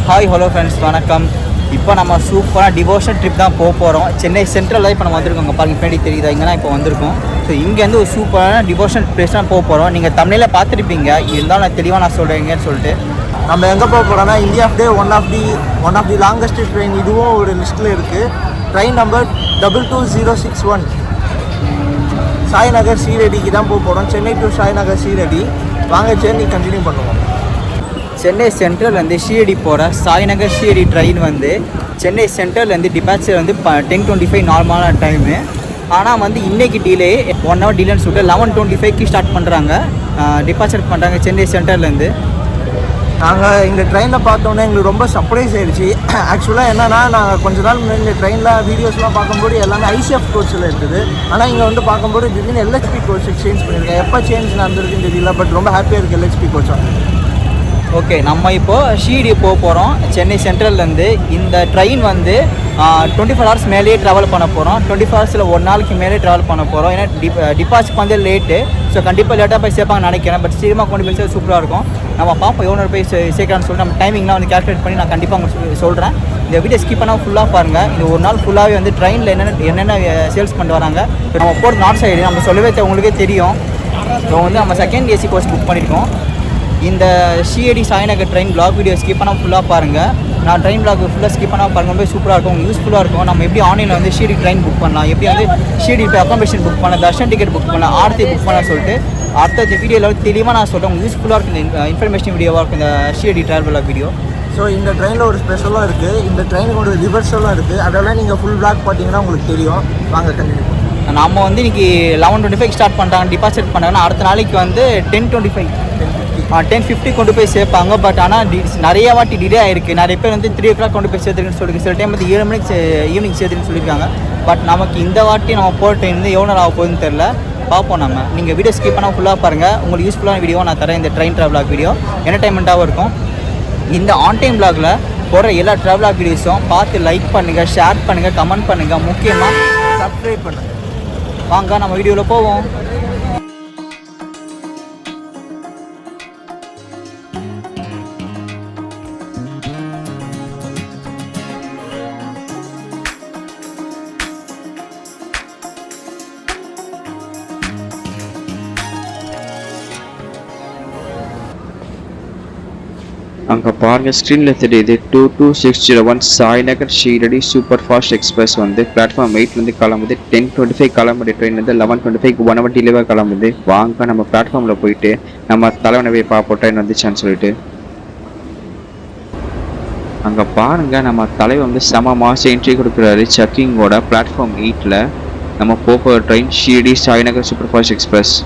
Hi hello friends வணக்கம். இப்போ நம்ம சூப்பராக டிவோஷன் ட்ரிப் தான் போக போகிறோம். சென்னை சென்ட்ரலில் இப்போ நம்ம வந்திருக்கோங்க. பாருங்கள் பின்னாடி தெரியுதா, இங்கே தான் இப்போ வந்திருக்கோம். ஸோ இங்கேருந்து ஒரு சூப்பரான டிவோஷன் பிளேஸ் தான் போக போகிறோம். நீங்கள் தமிழில் பார்த்துருப்பீங்க, இருந்தாலும் நான் தெளிவாக நான் சொல்கிறேங்கன்னு சொல்லிட்டு. நம்ம எங்கே போக போகிறோம்னா India of day one of the longest train. இதுவும் ஒரு லிஸ்ட்டில் இருக்குது. ட்ரெயின் நம்பர் 22061 சாய்நகர் சீரடிக்கு தான் போக போகிறோம். சென்னை டு சாய்நகர் சீரடி. வாங்க ஜேர்னி கண்டினியூ பண்ணுவோம். சென்னை சென்ட்ரல்லேருந்து ஷீரடி போகிற சாய்நகர் ஷீரடி ட்ரெயின் வந்து சென்னை சென்ட்ரல்லேருந்து டிபார்ச்சர் வந்து 10:25 நார்மலான டைமு. ஆனால் வந்து இன்றைக்கி டிலே 1 hour டிலேன்னு சொல்லிட்டு 11:25க்கு ஸ்டார்ட் பண்ணுறாங்க, டிபார்ச்சர் பண்ணுறாங்க சென்னை சென்ட்ரல்லேருந்து. நாங்கள் இந்த ட்ரெயினில் பார்த்தோன்னே எங்களுக்கு ரொம்ப சர்ப்ரைஸ் ஆகிடுச்சு. ஆக்சுவலாக என்னென்னா, நாங்கள் கொஞ்ச நாள் முன்னாடி இந்த ட்ரெயினில் வீடியோஸ்லாம் பார்க்கும்போது எல்லாமே ஐசிஎஃப் கோச்சில் இருக்குது. ஆனால் இங்கே வந்து பார்க்கும்போது திடீர்னு எல்ஹெச்பி கோச்சுக்கு சேஞ்ச் பண்ணியிருக்கேன். எப்போ சேஞ்ச் நடந்திருக்குன்னு தெரியல, பட் ரொம்ப ஹாப்பியாக இருக்குது எல்ஹெச்பி கோச் வந்து. ஓகே, நம்ம இப்போது ஷீரடி போக போகிறோம் சென்னை சென்ட்ரல்லேருந்து. இந்த ட்ரெயின் வந்து 24 hours மேலேயே ட்ராவல் பண்ண போகிறோம். 24 hours ஒரு நாளைக்கு மேலே ட்ராவல் பண்ண போகிறோம். ஏன்னா டிபார்ச்சர் வந்து லேட்டு, ஸோ கண்டிப்பாக லேட்டாக போய் சேர்ப்பாங்க நினைக்கிறேன். பட் சீக்கிரமாக கொண்டு போய் சேர்த்து சூப்பராக இருக்கும். நம்ம பார்ப்போம் எவ்வளோ போய் சேர்க்கலான்னு சொல்லிட்டு நம்ம டைமிங்லாம் வந்து கேல்குலேட் பண்ணி நான் கண்டிப்பாக உங்களுக்கு சொல்கிறேன். இந்த வீடியோ ஸ்கிப் பண்ணால் ஃபுல்லாக பாருங்கள். இந்த ஒரு நாள் ஃபுல்லாகவே வந்து ட்ரெயினில் என்னென்ன சேல்ஸ் பண்ணிட்டு வராங்க. இப்போ நம்ம போகிறது நார்த் சைடு, நம்ம சொல்லவே உங்களுக்கே தெரியும். ஸோ வந்து நம்ம செகண்ட் ஏசி கோர்ஸ் புக் பண்ணியிருக்கோம். இந்த Shirdi Sainagar train blog video skip பண்ணால் ஃபுல்லாக பாருங்கள். நான் ட்ரெயின் பிளாக் ஃபுல்லாக ஸ்கிப் பண்ணால் பாருங்கள், ரொம்ப சூப்பராக இருக்கும், யூஸ்ஃபுல்லாக இருக்கும். நம்ம எப்படி ஆன்லைனில் வந்து ஷீரடி ட்ரெயின் புக் பண்ணலாம், எப்படி வந்து ஷீரடி அக்காமடேஷன் புக் பண்ணலாம், தர்ஷன் டிக்கெட் புக் பண்ணலாம், ஆர்த்தி புக் பண்ணலாம் சொல்லிட்டு அடுத்த வீடியோவில் தெளிவாக நான் சொல்கிறேன். உங்களுக்கு யூஸ்ஃபுல்லாக இருக்கும், இந்த இன்ஃபர்மேஷன் வீடியோவாக இருக்கும் இந்த Shirdi travel blog video. So இந்த ட்ரெயினில் ஒரு ஸ்பெஷலாக இருக்குது. இந்த ட்ரெயினுக்கு ஒரு ரிவர்ஸெல்லாம் இருக்குது. அதெல்லாம் நீங்கள் ஃபுல் பிளாக் பார்த்தீங்கன்னா உங்களுக்கு தெரியும். வாங்க கண்டினியூ. நம்ம வந்து இன்றைக்கி 11:25 ஸ்டார்ட் பண்ணுறாங்க, டிபார்ச்சர் பண்ணுறாங்கன்னா அடுத்த நாளைக்கு வந்து 10:50 கொண்டு போய் சேர்ப்பாங்க. பட் ஆனால் நிறைய வாட்டி டிலே ஆகிருக்கு. நிறைய பேர் வந்து 3 o'clock கொண்டு போய் சேர்த்துருக்குன்னு சொல்லிருக்கு. சில டைம் வந்து 7 மணிக்கு ஈவினிங் சேர்த்துருக்குன்னு சொல்லியிருக்காங்க. பட் நமக்கு இந்த வாட்டி நம்ம போகிற ட்ரெயின் வந்து எவ்வளோ நேரம் ஆக போகுதுன்னு தெரில, பார்ப்போம். நம்ம நீங்கள் வீடியோ ஸ்கிப் பண்ணால் ஃபுல்லாக பாருங்கள். உங்களுக்கு யூஸ்ஃபுல்லான வீடியோ நான் தரேன். இந்த ட்ரெயின் ட்ராவல் வீடியோ என்டர்டைன்மெண்ட்டாகவும் இருக்கும். இந்த ஆன் டைம் பிளாகில் போகிற எல்லா ட்ராவல் வீடியோஸும் பார்த்து லைக் பண்ணுங்கள், ஷேர் பண்ணுங்கள், கமெண்ட் பண்ணுங்கள், முக்கியமாக சப்ஸ்கிரைப் பண்ணுங்கள். வாங்க நம்ம வீடியோவில் போவோம். அங்கே பாருங்கள் ஸ்க்ரீனில் தெரியுது 22601 Sainagar Shirdi super fast express வந்து பிளாட்ஃபார்ம் 8லேருந்து கிளம்புது. 10:25 கிளம்புற ட்ரெயின் வந்து 11:25 1 hour டிலேவாக கிளம்புது. வாங்க நம்ம பிளாட்ஃபார்மில் போயிட்டு நம்ம தலைவனை போய் பார்ப்போம் ட்ரெயின் வந்துச்சான்னு சொல்லிட்டு. அங்கே பாருங்கள் நம்ம தலைவர் வந்து செம மாதம் என்ட்ரி கொடுக்குறாரு செக்கிங்கோட. பிளாட்ஃபார்ம் 8ல் நம்ம போகிற train Shirdi Sainagar super fast express.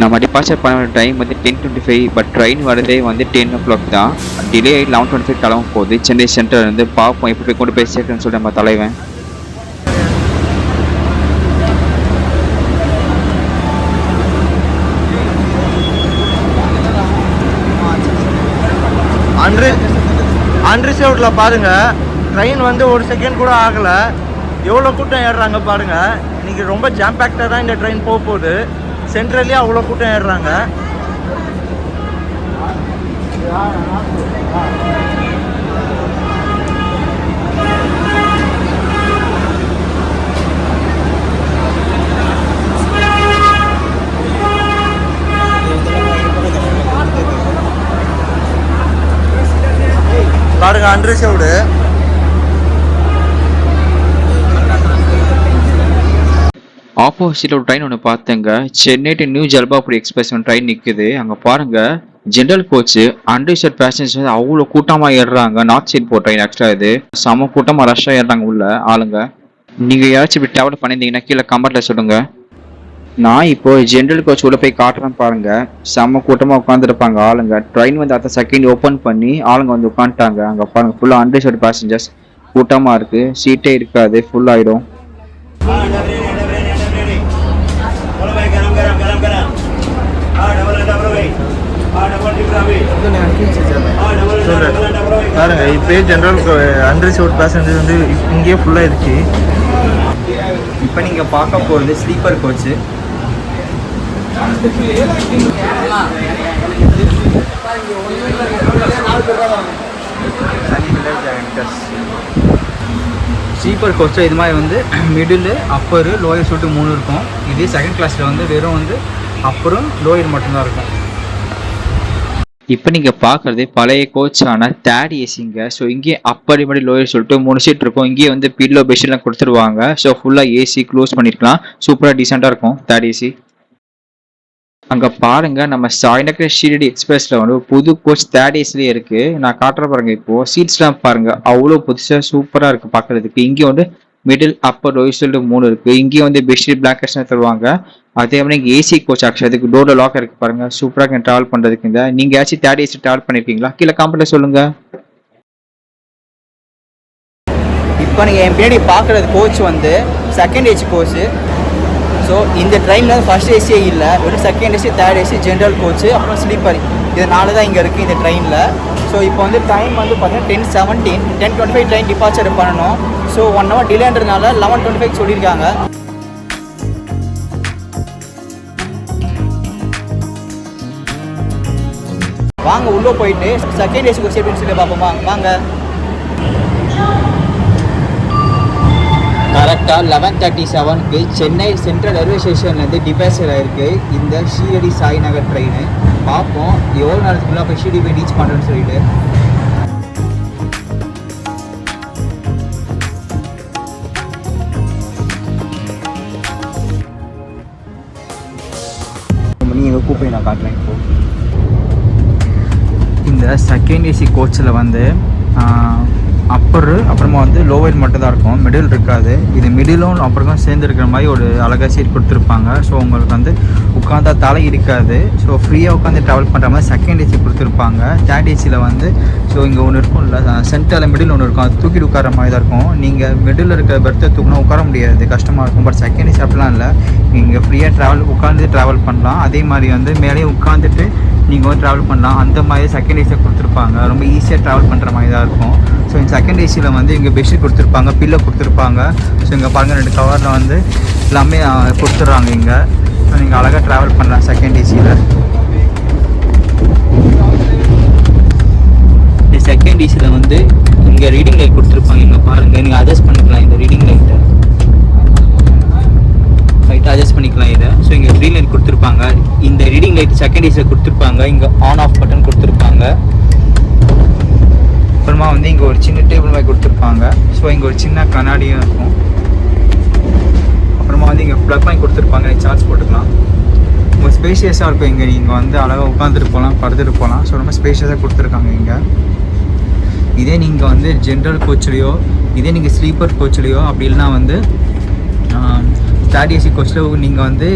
நம்ம டிபார்ச்சர் பண்ண டைம் வந்து 10:25, பட் ட்ரெயின் வரதே வந்து 10 o'clock தான். டிலே 11:25 கிளம்ப போகுது சென்னை சென்ட்ரல் இருந்து. பார்ப்போம் எப்படி கொண்டு போய் சேர்க்கணும்னு சொல்லிட்டு நம்ம தலைவன். அன்ரிசர்வ்டில் பாருங்கள், ட்ரெயின் வந்து ஒரு செகண்ட் கூட ஆகலை. எவ்வளோ கூட்டம் ஏறுறாங்க பாருங்கள். இன்றைக்கி ரொம்ப ஜாம் பேக்டாக தான் இந்த ட்ரெயின் போக போகுது. சென்ட்ரல்லே அவ்வளோ கூட்டம் ஏறுறாங்க. பாருங்க அன்ரிசர்வ்டு. ஆப்போசிட்டில் ஒரு ட்ரெயின் ஒன்று பார்த்தேங்க. சென்னை டு நியூ ஜல்பாபுரி எக்ஸ்பிரஸ் ஒன்று ட்ரெயின் நிற்குது. அங்கே பாருங்கள் ஜென்ரல் கோச்சு அன்ரிசர்வ் பேசஞ்சர்ஸ் வந்து அவ்வளோ கூட்டமாக ஏறுறாங்க. நார்த் சைட் போகிற ட்ரெயின் ஆக்சுவலாக இது செம கூட்டமாக ரஷ்ஷாக ஏறுறாங்க உள்ள ஆளுங்க. நீங்கள் யாராச்சும் இப்படி ட்ராவல் பண்ணியிருந்தீங்கன்னா கீழே கமெண்ட்டில் சொல்லுங்கள். நான் இப்போ ஜென்ரல் கோச் உள்ள போய் காட்டுறேன் பாருங்கள். செம கூட்டமாக உட்காந்துருப்பாங்க ஆளுங்க. ட்ரெயின் வந்து அடுத்த செகண்ட் ஓப்பன் பண்ணி ஆளுங்க வந்து உட்காந்துட்டாங்க. அங்கே பாருங்கள் ஃபுல்லாக அன்ரிசர்வ் பேசஞ்சர்ஸ் கூட்டமாக இருக்குது. சீட்டே இருக்காது, ஃபுல்லாகிடும். பாருங்க இப்போ ஜென்ரல் அன்ரிசர்வ்ட் பேசஞ்சர் வந்து இங்கேயே ஃபுல்லாக இருக்கு. இப்போ நீங்கள் பார்க்க போகிறது ஸ்லீப்பர் கோச்சு. ஸ்லீப்பர் கோச்சில் இது மாதிரி வந்து மிடில் அப்பரு லோயர் சொல்லிட்டு 3 இருக்கும். இதே செகண்ட் கிளாஸில் வந்து வெறும் வந்து அப்பரும் லோயர் மட்டும்தான் இருக்கும். இப்போ நீங்கள் பார்க்குறது பழைய கோச்சான தேர்ட் ஏசிங்க. ஸோ இங்கே அப்படி மாதிரி லோயர் சொல்லிட்டு 3 சீட் இருக்கும். இங்கே வந்து பில்லோ பெட்ஷீட்லாம் கொடுத்துருவாங்க. ஸோ ஃபுல்லாக ஏசி க்ளோஸ் பண்ணியிருக்கலாம். சூப்பராக டீசெண்டாக இருக்கும் தேர்ட் ஏசி. அங்கே பாருங்கள், நம்ம சாய்நகர் ஷீரடி எக்ஸ்பிரஸில் வந்து புது கோச் தேர்ட் ஏசிலே இருக்குது. நான் காட்டுற பாருங்க. இப்போது சீட்ஸ்லாம் பாருங்கள், அவ்வளோ புதுசாக சூப்பராக இருக்குது பார்க்குறதுக்கு. இங்கே வந்து மிடில் அப்பர் லோயர் சொல்லிட்டு 3 இருக்குது. இங்கேயும் வந்து பெட்ஷீட் பிளாங்கெட்ஸ்லாம் தருவாங்க. அதே மாதிரி இங்கே ஏசி கோச் ஆக்சுவலி அதுக்கு டோரில் லாக் இருக்குது பாருங்கள். சூப்பராக ட்ராவல் பண்ணுறதுக்கு. இந்த நீங்கள் ஏதாச்சும் தேர்ட் ஏசி ட்ராவல் பண்ணியிருக்கீங்களா? கீழே காமெண்ட்டில் சொல்லுங்கள். இப்போ நீங்கள் என் பின்னாடி பார்க்குறது கோச் வந்து செகண்ட் ஏசி கோச்சு. ஸோ இந்த ட்ரெயினில் ஃபர்ஸ்ட் ஏசியே இல்லை, வெறும் second AC, third AC, general coach, அப்புறம் ஸ்லீப்பர், இது 4 தான் இங்கே இருக்குது இந்த ட்ரெயினில். ஸோ இப்போ வந்து டைம் வந்து பார்த்தீங்கன்னா 10:17, 10:25 ட்ரெயின் டிபார்ச்சர் பண்ணணும். ஸோ 1 hour டிலேன்றதுனால 11:25 சொல்லியிருக்காங்க. வாங்க உள்ளே போயிட்டு செகண்ட் ஏசி கோச் எப்படின்னு சொல்லி பார்ப்போமா? வாங்க. கரெக்டாக 11:37க்கு சென்னை சென்ட்ரல் ரயில்வே ஸ்டேஷன்லேருந்து டிபார்ச்சர் ஆகிருக்கு இந்த ஷீரடி சாய்நகர் ட்ரெயின். பார்ப்போம் எவ்வளோ நேரத்துக்குள்ளே போய் ஷீரடி போய் ரீச் பண்ணுறேன்னு சொல்லிட்டு. நீங்கள் கூப்பிட்டு நான் காட்டுறேன். இப்போ இந்த செகண்ட் ஏசி கோச்சில் வந்து அப்பரு அப்புறமா வந்து லோவர் மட்டும் தான் இருக்கும், மிடில் இருக்காது. இது மிடிலும் அப்புறமா சேர்ந்து இருக்கிற மாதிரி ஒரு அழகாக சீட் கொடுத்துருப்பாங்க. ஸோ உங்களுக்கு வந்து உட்காந்தா தலை இருக்காது. ஸோ ஃப்ரீயாக உட்காந்து ட்ராவல் பண்ணுற மாதிரி செகண்ட் ஏசி கொடுத்துருப்பாங்க. தேர்ட் ஏசியில் வந்து ஸோ இங்கே ஒன்று இருக்கும்ல, சென்டரில் மிடில் ஒன்று இருக்கும், அது தூக்கிட்டு உட்கார மாதிரி தான் இருக்கும். நீங்கள் மிடில் இருக்கிற பெர்த்தை தூக்கினா உட்கார முடியாது, கஷ்டமாக இருக்கும். பட் செகண்ட் ஏசி அப்படிலாம் இல்லை, நீங்கள் ஃப்ரீயாக உட்காந்து ட்ராவல் பண்ணலாம். அதே மாதிரி வந்து மேலேயே உட்காந்துட்டு நீங்கள் வந்து ட்ராவல் பண்ணலாம். அந்த மாதிரி செகண்ட் ஏசியை கொடுத்துருப்பாங்க. ரொம்ப ஈஸியாக ட்ராவல் பண்ணுற மாதிரி தான் இருக்கும். ஸோ இந்த செகண்ட் ஏசியில் வந்து இங்கே பெட்ஷீட் கொடுத்துருப்பாங்க, பில்லோ கொடுத்துருப்பாங்க. ஸோ இங்கே பாருங்கள் 2 கவரில் வந்து எல்லாமே கொடுத்துட்றாங்க இங்கே. ஸோ நீங்கள் அழகாக ட்ராவல் பண்ணலாம் செகண்ட் ஏசியில். இந்த செகண்ட் ஏசியில் வந்து இங்கே ரீடிங் லைட் கொடுத்துருப்பாங்க. இங்கே பாருங்கள், நீங்கள் அட்ஜஸ்ட் பண்ணிக்கலாம் இந்த ரீடிங் லைட்டை. அட்ஜஸ்ட் பண்ணிக்கலாம் இதை. ஸோ இங்கே க்ரீன் லைட் கொடுத்துருப்பாங்க. இந்த ரீடிங் லைட் செகண்ட் ஏசியில் கொடுத்துருப்பாங்க. இங்கே ஆன் ஆஃப் பட்டன் கொடுத்துருப்பாங்க. அப்புறமா வந்து இங்கே ஒரு சின்ன டேபிள் மாதிரி கொடுத்துருப்பாங்க. ஸோ இங்கே ஒரு சின்ன கண்ணாடியும் இருக்கும். அப்புறமா வந்து இங்கே ப்ளக் பாயிண்ட் கொடுத்துருப்பாங்க, சார்ஜ் போட்டுக்கலாம். உங்கள் ஸ்பேஷியஸாக இருக்கும். இங்கே நீங்கள் வந்து அழகாக உட்காந்துட்டு போகலாம், படுத்துட்டு போகலாம். ஸோ ரொம்ப ஸ்பேஷியஸாக கொடுத்துருக்காங்க இங்கே. இதே நீங்கள் வந்து ஜென்ரல் கோச்லேயோ, இதே நீங்கள் ஸ்லீப்பர் கோச்லேயோ, அப்படி இல்லைனா வந்து தேர்ட் ஏசி கோச்சில் நீங்கள் வந்து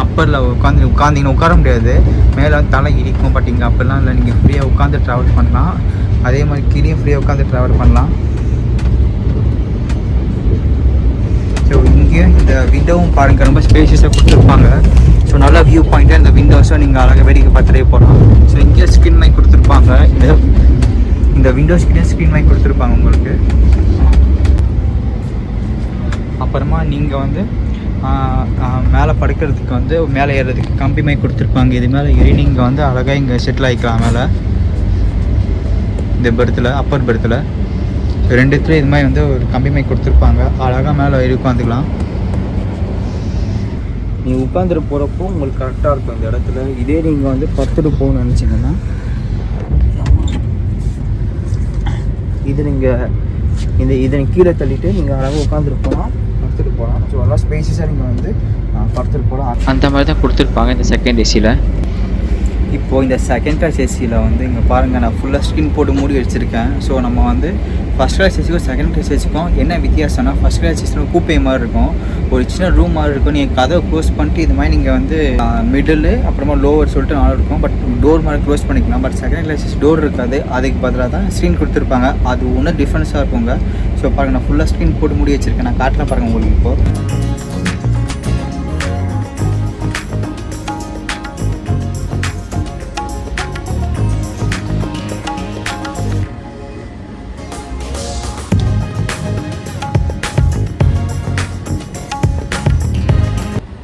அப்பரில் உட்காந்திங்கன்னா உட்கார முடியாது, மேலே வந்து தலை இடிக்கும். பட் இங்கே அப்படிலாம் இல்லை, நீங்கள் ஃப்ரீயாக உட்காந்து ட்ராவல் பண்ணலாம். அதே மாதிரி கீழே ஃப்ரீயாக உட்காந்து ட்ராவல் பண்ணலாம். ஸோ இங்கே இந்த விண்டோவும் பாருங்கள், ரொம்ப ஸ்பேஷியஸாக கொடுத்துருப்பாங்க. ஸோ நல்ல வியூ பாயிண்ட்டாக இந்த விண்டோஸும் நீங்கள் அழகாக வேடிக்கை பார்த்துட்டே போகலாம். ஸோ இங்கே ஸ்க்ரீன் மைக் கொடுத்துருப்பாங்க. இந்த விண்டோஸ்கிட்டே ஸ்க்ரீன் மைக் கொடுத்துருப்பாங்க உங்களுக்கு. அப்புறமா நீங்கள் வந்து மேலே படுக்கிறதுக்கு வந்து மேலே ஏறுறதுக்கு கம்பி மைக் கொடுத்துருப்பாங்க. இது மேலே ஏறி நீங்கள் வந்து அழகாக இங்கே செட்டில் ஆகிக்கலாம் மேலே இந்த பெர்த்தில், அப்பர் பெர்த்தில். ஸோ 2 இடத்துல இது மாதிரி வந்து ஒரு கம்பி மைக் கொடுத்துருப்பாங்க. அழகாக மேலே ஏறி உட்காந்துக்கலாம். நீங்கள் உட்காந்துட்டு போகிறப்போ உங்களுக்கு கரெக்டாக இருக்கும் இந்த இடத்துல. இதே நீங்கள் வந்து படுத்துட்டு போகணும்னு நினச்சிங்கன்னா இது நீங்கள் இதை கீழே தள்ளிட்டு நீங்கள் அழகாக உட்காந்துட்டு போகலாம், படுத்துட்டு போகலாம். ஸோ நல்லா ஸ்பேஸஸாக நீங்கள் வந்து படுத்துட்டு போகலாம். அந்த மாதிரி தான் கொடுத்துருப்பாங்க இந்த செகண்ட் ஏசியில். இப்போது இந்த செகண்ட் கிளாஸ் ஏசியில் வந்து இங்கே பாருங்கள், நான் ஃபுல்லாக ஸ்க்ரீன் போட்டு மூடி வச்சுருக்கேன். ஸோ நம்ம வந்து ஃபஸ்ட் கிளாஸ் ஏசிக்கும் செகண்ட் கிளாஸ் ஏசிக்கும் என்ன வித்தியாசம்னா, ஃபஸ்ட் கிளாஸ் ஏசியில் கூப்பே மாதிரி இருக்கும், ஒரு சின்ன ரூம் மாதிரி இருக்கும். நீங்கள் கதவை க்ளோஸ் பண்ணிட்டு இது மாதிரி நீங்கள் வந்து மிடில் அப்புறமா லோவர் சொல்லிட்டு நல்லா இருக்கும். பட் டோர் மாதிரி க்ளோஸ் பண்ணிக்கலாம். But second class AC door இருக்காது, அதுக்கு பதிலாக தான் ஸ்க்ரீன் கொடுத்துருப்பாங்க. அது ஒன்றும் டிஃப்ரென்ஸாக இருக்குங்க. ஸோ பாருங்கள், நான் ஃபுல்லாக ஸ்க்ரீன் போட்டு மூடி வச்சுருக்கேன். நான் காட்டுறேன் பாருங்கள் உங்களுக்கு. இப்போது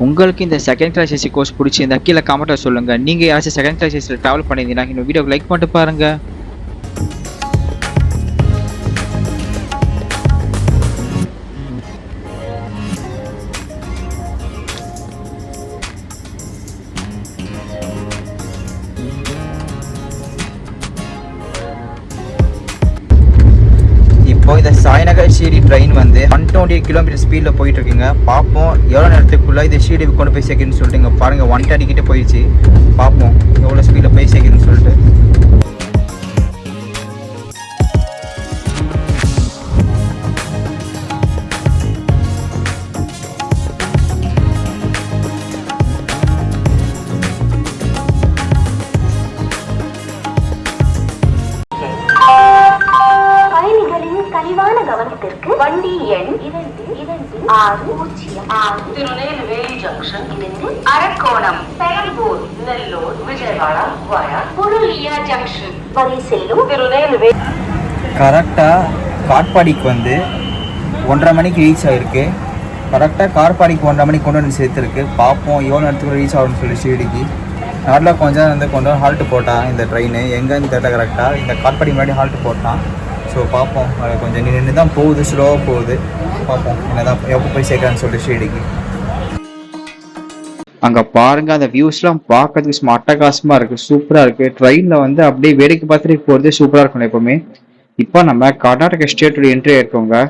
உங்களுக்கு இந்த செகண்ட் கிளாஸ் ஏசி கோர்ஸ் பிடிச்சிருந்தா கீழே கமெண்ட்டில் சொல்லுங்கள். நீங்கள் யாராச்சும் செகண்ட் கிளாஸ் ஏசியில் ட்ராவல் பண்ணியிருந்தீங்கன்னா இந்த வீடியோக்கு லைக் பண்ணிட்டு பாருங்கள். இந்த சாய்நகர் ஷீரடி ட்ரெயின் வந்து 120 கிலோமீட்டர் ஸ்பீடில் போயிட்டு இருக்குங்க. பார்ப்போம் எவ்வளோ நேரத்துக்குள்ளே இது ஷீரடி கொண்டு போய் சேர்க்குதுன்னு சொல்லிட்டு. இங்கே பாருங்கள் 130 கிட்டே போயிடுச்சு. பார்ப்போம் எவ்வளோ ஸ்பீடில் போய் சேர்க்குதுன்னு சொல்லிட்டு. கவனத்திற்கு வண்டி எண் 22606 திருநெல்வேலி ஜங்ஷன் இருந்து அரக்கோணம், பெரம்பூர், நெல்லூர், விஜயவாடா வயா புருலியா ஜங்ஷன் வரை செல்லும் திருநெல்வேலி. கரெக்டாக காட்பாடிக்கு வந்து 1:30 மணிக்கு ரீச் ஆகிருக்கு. கரெக்டாக காட்பாடிக்கு 1:30 மணிக்கு கொண்டு வந்து சேர்த்துருக்கு. பார்ப்போம் எவ்வளோ நேரத்துக்கு ரீச் ஆகும்னு சொல்லி ஷீரடிக்கு. நாட்டில் கொஞ்சம் வந்து கொண்டு வந்து ஹால்ட்டு போட்டான் இந்த ட்ரெயின். எங்கேன்னு தெரியல. கரெக்டாக இந்த காட்பாடி முன்னாடி ஹால்ட்டு போட்டான். ஸோ பார்ப்போம், அது கொஞ்சம் நின்று தான் போகுது, ஸ்லோவாக போகுது. பார்ப்போம் என்னதான் எப்போ போய் சேர்க்கலான்னு சொல்லிட்டு ஷீரடிக்கு. அங்கே பாருங்க அந்த வியூஸ்லாம் பார்க்கறதுக்கு சும்மா அட்டகாசமாக இருக்குது, சூப்பராக இருக்குது. ட்ரெயினில் வந்து அப்படியே வேடிக்கை பார்த்துட்டு போகிறது சூப்பராக இருக்கும் எப்போவுமே. இப்போ நம்ம கர்நாடகா ஸ்டேட்டோட என்ட்ரி ஆயிருக்கோங்க.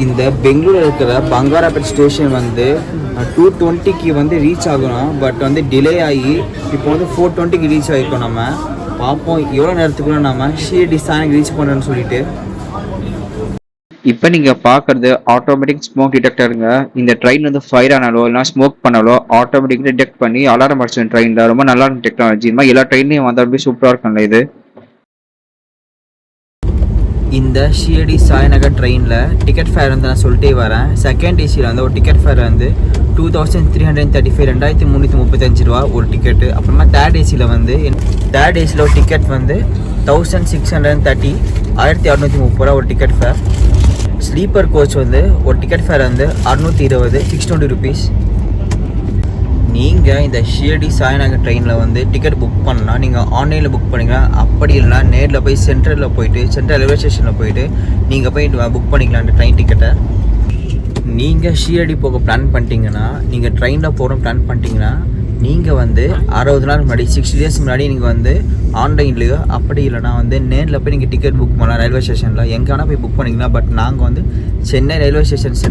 இந்த பெங்களூரில் இருக்கிற பங்காரப்பேட் ஸ்டேஷன் வந்து 2:20க்கு வந்து ரீச் ஆகணும். பட் வந்து டிலே ஆகி இப்போ வந்து 4:20க்கு ரீச் ஆகிருக்கோம். நம்ம பார்ப்போம் எவ்வளோ நேரத்துக்குள்ள நம்ம ஷீரடி சாயங்காலம் ரீச் பண்ணுறோன்னு சொல்லிட்டு. இப்போ நீங்கள் பார்க்குறது ஆட்டோமேட்டிக் ஸ்மோக் டிடெக்டருங்க. இந்த ட்ரெயின் வந்து ஃபயர் ஆனாலோ இல்லைனா ஸ்மோக் பண்ணாலோ ஆட்டோமேட்டிக் டிடெக்ட் பண்ணி அலாரம் அடிச்சிடும் ட்ரெயினில். ரொம்ப நல்லா இருக்கும் டெக்னாலஜி. இது மாதிரி எல்லா ட்ரெயின்லையும் வந்தால் சூப்பராக இருக்கும்ல இது. இந்த ஷீரடி சாய்நகர் ட்ரெயினில் டிக்கெட் ஃபேர் வந்து நான் சொல்லிட்டே வரேன். செகண்ட் ஏசியில் வந்து ஒரு டிக்கெட் ஃபேர் வந்து 2335 2335 ரூபா ஒரு டிக்கெட்டு. அப்புறமா தேர்ட் ஏசியில் வந்து ஒரு டிக்கெட் வந்து 1630 1630 ரூபா ஒரு டிக்கெட் ஃபேர். ஸ்லீப்பர் கோச் வந்து ஒரு டிக்கெட் ஃபேர் வந்து 620 620 ருபீஸ். நீங்கள் இந்த ஷீரடி சாய்நகர் ட்ரெயினில் வந்து டிக்கெட் புக் பண்ணால் நீங்கள் ஆன்லைனில் புக் பண்ணிக்கலாம். அப்படி இல்லைனா நேரில் போய் சென்ட்ரல் ரயில்வே ஸ்டேஷனில் போயிட்டு நீங்கள் போய் புக் பண்ணிக்கலாம் அந்த ட்ரெயின் டிக்கெட்டை. நீங்கள் ஷீரடி போக பிளான் பண்ணிட்டீங்கன்னா, நீங்கள் ட்ரெயினில் போகிற பிளான் பண்ணிட்டீங்கன்னா, நீங்கள் வந்து 60 நாள் முன்னாடி 60 டேஸ் முன்னாடி நீங்கள் வந்து ஆன்லைன்லேயோ அப்படி இல்லைனா வந்து நேரில் போய் நீங்கள் டிக்கெட் புக் பண்ணலாம் ரயில்வே ஸ்டேஷனில். எங்கே வேணால் போய் புக் பண்ணிக்கலாம். பட் நாங்கள் வந்து Chennai railway station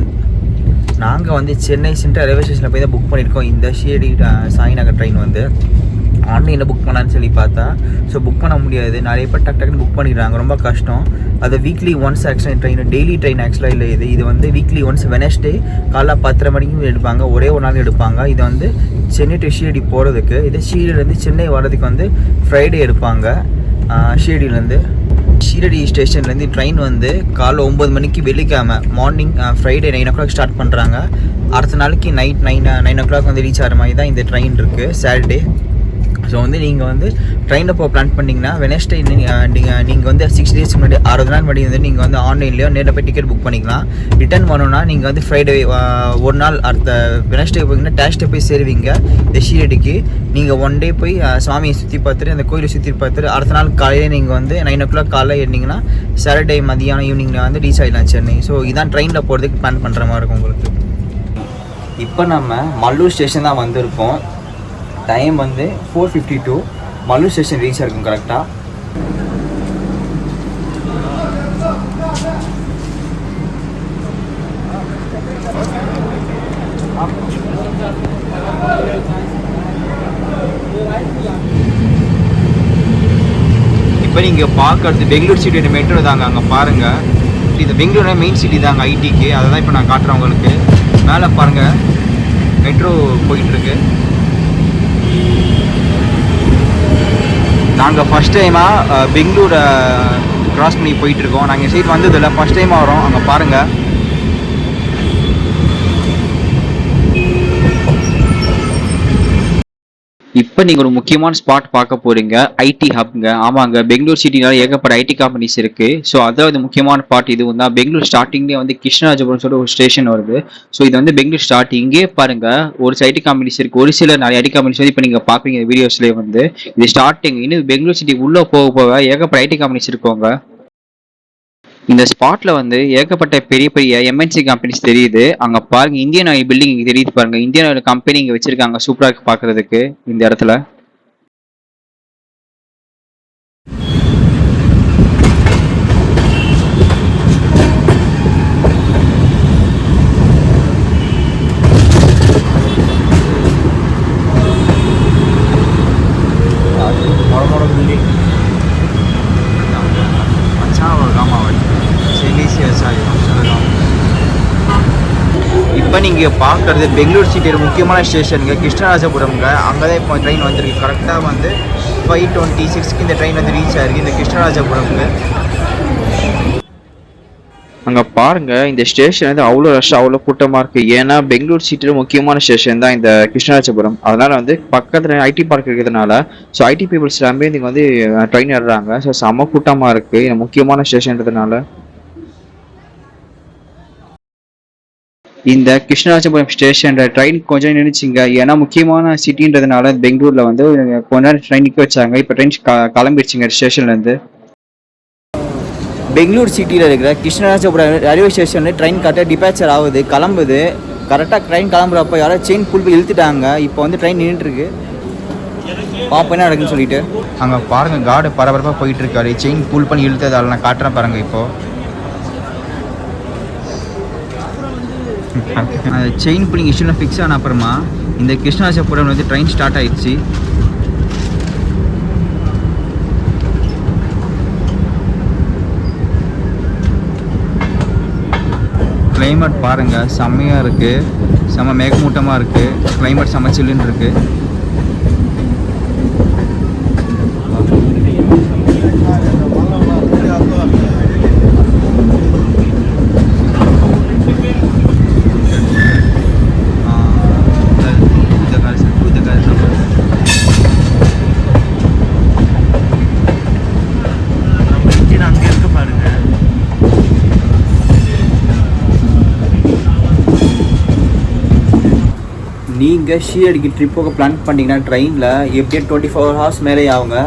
Chennai central railway ஸ்டேஷனில் போய் தான் புக் பண்ணியிருக்கோம். இந்த ஷீரடி சாய்நகர் ட்ரெயின் வந்து ஆன்லைனில் புக் பண்ணலான்னு சொல்லி பார்த்தா புக் பண்ண முடியாது. நிறைய பேர் டக்குன்னு புக் பண்ணிடுறாங்க, ரொம்ப கஷ்டம். அது வீக்லி ஒன்ஸ் ஆக்சுவலாக ட்ரெயின், டெய்லி ட்ரெயின் ஆக்சுவலாக இல்லை. இது வந்து வீக்லி ஒன்ஸ் வெனஸ்டே காலைல 10:30 மணிக்கு எடுப்பாங்க, ஒரே ஒரு நாள் எடுப்பாங்க. இது வந்து சென்னை டு ஷீரடி போகிறதுக்கு, இது ஷீரடிலேருந்து சென்னை வர்றதுக்கு வந்து ஃப்ரைடே எடுப்பாங்க. ஷீரடி ஸ்டேஷன்லேருந்து ட்ரெயின் வந்து காலைல 9 மணிக்கு வெள்ளிக்கிழமை மார்னிங் ஃப்ரைடே 9 o'clock ஸ்டார்ட் பண்ணுறாங்க. அடுத்த நாளைக்கு நைட் 9 o'clock வந்து ரீச் ஆகிற மாதிரி தான் இந்த ட்ரெயின் இருக்குது சாட்டர்டே. ஸோ வந்து நீங்கள் வந்து ட்ரெயினில் போக பிளான் பண்ணிங்கன்னா வெனஸ்டே நீங்கள் வந்து 6 டேஸ் முன்னாடி 60 நாள் முன்னாடி வந்து நீங்கள் வந்து ஆன்லைன்லேயோ நேரில் போய் டிக்கெட் புக் பண்ணிக்கலாம். ரிட்டர்ன் பண்ணணும்னா நீங்கள் வந்து ஃப்ரைடே ஒரு நாள் அடுத்த வெனஸ்டே போய்ங்கன்னா டேஷ்டே போய் சேருவீங்க இந்த ஷீரடிக்கு. நீங்கள் ஒன் டே போய் சுவாமியை சுற்றி பார்த்துட்டு அந்த கோயிலை சுற்றி பார்த்துட்டு அடுத்த நாள் காலையில் நீங்கள் வந்து 9 o'clock காலையில் ஏறினீங்கன்னா சாட்டர்டே மதியானம் ஈவினிங்கில் வந்து ரீச் ஆகிடலாம் சென்னை. ஸோ இதான் ட்ரெயினில் போகிறதுக்கு பிளான் பண்ணுற மாதிரி இருக்கும் உங்களுக்கு. இப்போ நம்ம மல்லூர் ஸ்டேஷன் தான் வந்திருக்கோம். டைம் வந்து 4:52. மல்லூர் ஸ்டேஷன் ரீச் ஆகிருக்கும் கரெக்டாக. இப்போ நீங்கள் பார்க்கறது பெங்களூர் சிட்டி மெட்ரோ தாங்க. அங்கே பாருங்கள், இது பெங்களூரோட மெயின் சிட்டி தாங்க ஐடிக்கு. அதை தான் இப்போ நான் காட்டுறேன் உங்களுக்கு. மேலே பாருங்கள் மெட்ரோ போயிட்டுருக்கு. நாங்கள் ஃபஸ்ட் டைமாக பெங்களூரை க்ராஸ் பண்ணி போயிட்டுருக்கோம். நாங்கள் சைட் வந்ததில்லை, ஃபஸ்ட் டைமாக வரோம். அங்கே பாருங்கள். இப்போ நீங்கள் ஒரு முக்கியமான ஸ்பாட் பார்க்க போறீங்க, ஐடி ஹப்ங்க. ஆமாங்க, பெங்களூர் சிட்டினால ஏகப்பட்ட ஐடி கம்பெனிஸ் இருக்கு. ஸோ அதாவது முக்கியமான பார்ட் இதுவும் தான். பெங்களூர் ஸ்டார்டிங்லேயே வந்து கிருஷ்ணராஜபுரம் சொல்லிட்டு ஒரு ஸ்டேஷன் வருது. ஸோ இது வந்து பெங்களூர் ஸ்டார்டிங். இங்கே பாருங்க ஒரு ஐடி கம்பெனிஸ் இருக்கு. ஒரு சில நிறைய ஐடி கம்பெனிஸ் வந்து இப்போ நீங்கள் பார்ப்பீங்க வீடியோஸ்லேயே வந்து இது ஸ்டார்டிங். இன்னும் பெங்களூர் சிட்டி உள்ளே போக போக ஏகப்பட்ட ஐடி கம்பெனிஸ் இருக்கோங்க. இந்த ஸ்பாட்ல வந்து ஏகப்பட்ட பெரிய பெரிய எம்என்சி கம்பெனிஸ் தெரியுது. அங்க பாருங்க இந்தியன் ஆயில் பில்டிங் இங்க தெரியுது பாருங்க. இந்தியன் ஆயில் கம்பெனி இங்க வச்சிருக்காங்க. சூப்பரா இருக்கு பாக்குறதுக்கு இந்த இடத்துல. இப்போ நீங்கள் பார்க்குறது பெங்களூர் சிட்டியோட முக்கியமான ஸ்டேஷனுங்க கிருஷ்ணராஜபுரம்ங்க. அங்கே தான் இப்போ ட்ரெயின் வந்திருக்கு. கரெக்டாக வந்து 5:26க்கு இந்த ட்ரெயின் வந்து ரீச் ஆயிருக்கு இந்த கிருஷ்ணராஜபுரம்க்கு. அங்க பாருங்க இந்த ஸ்டேஷன் வந்து அவ்வளோ ரஷ் அவ்வளோ கூட்டமா இருக்கு. ஏன்னா பெங்களூர் சிட்டியில முக்கியமான ஸ்டேஷன் தான் இந்த கிருஷ்ணராஜபுரம். அதனால வந்து பக்கத்துல ஐடி பார்க் இருக்கிறதுனால ஸோ ஐடி பீப்புள்ஸ் எல்லாமே இங்கே வந்து ட்ரெயின் ஏறுறாங்க. ஸோ செம்ம கூட்டமா இருக்கு முக்கியமான ஸ்டேஷன்றதுனால. இந்த கிருஷ்ணராஜபுரம் ஸ்டேஷன் ட்ரெயின் கொஞ்சம் நினைச்சிங்க. ஏன்னா முக்கியமான சிட்டின்றதுனால பெங்களூர்ல வந்து கொஞ்ச நேரம் ட்ரெயின் நிற்க வச்சாங்க. இப்போ ட்ரெயின் கிளம்பிடுச்சுங்க ஸ்டேஷன்ல இருந்து. பெங்களூர் சிட்டியில் இருக்கிற கிருஷ்ணராஜபுரம் ரயில்வே ஸ்டேஷனில் ட்ரெயின் கரெக்டாக டிபாச்சர் ஆகுது, கிளம்புது. கரெக்டாக ட்ரெயின் கிளம்புறப்போ யாரோ செயின் புல் போய் இழுத்துட்டாங்க. இப்போ வந்து ட்ரெயின் நின்றுட்டுருக்கு. பார்ப்போம் என்ன நடக்குன்னு சொல்லிட்டு. அங்கே பாருங்கள் கார்டு பரபரப்பாக போயிட்டு இருக்காரு. செயின் புல் பண்ணி இழுத்ததால் நான் காட்டுறேன் பாருங்கள். இப்போது செயின் புல்லிங் இஷ்யூலாம் ஃபிக்ஸ் ஆன அப்புறமா இந்த கிருஷ்ணராஜபுரம் வந்து ட்ரெயின் ஸ்டார்ட் ஆயிடுச்சு. கிளைமேட் பாருங்கள் செம்மையாக இருக்குது. செம்ம மேகமூட்டமாக இருக்குது. கிளைமேட் செம்ம சில்லுன்னு இருக்குது. நீங்கள் ஷீரடிக்கு ட்ரிப் போக பிளான் பண்ணிங்கன்னா ட்ரெயினில் எப்படியும் 24 ஹவர்ஸ் மேலே ஆகுங்க.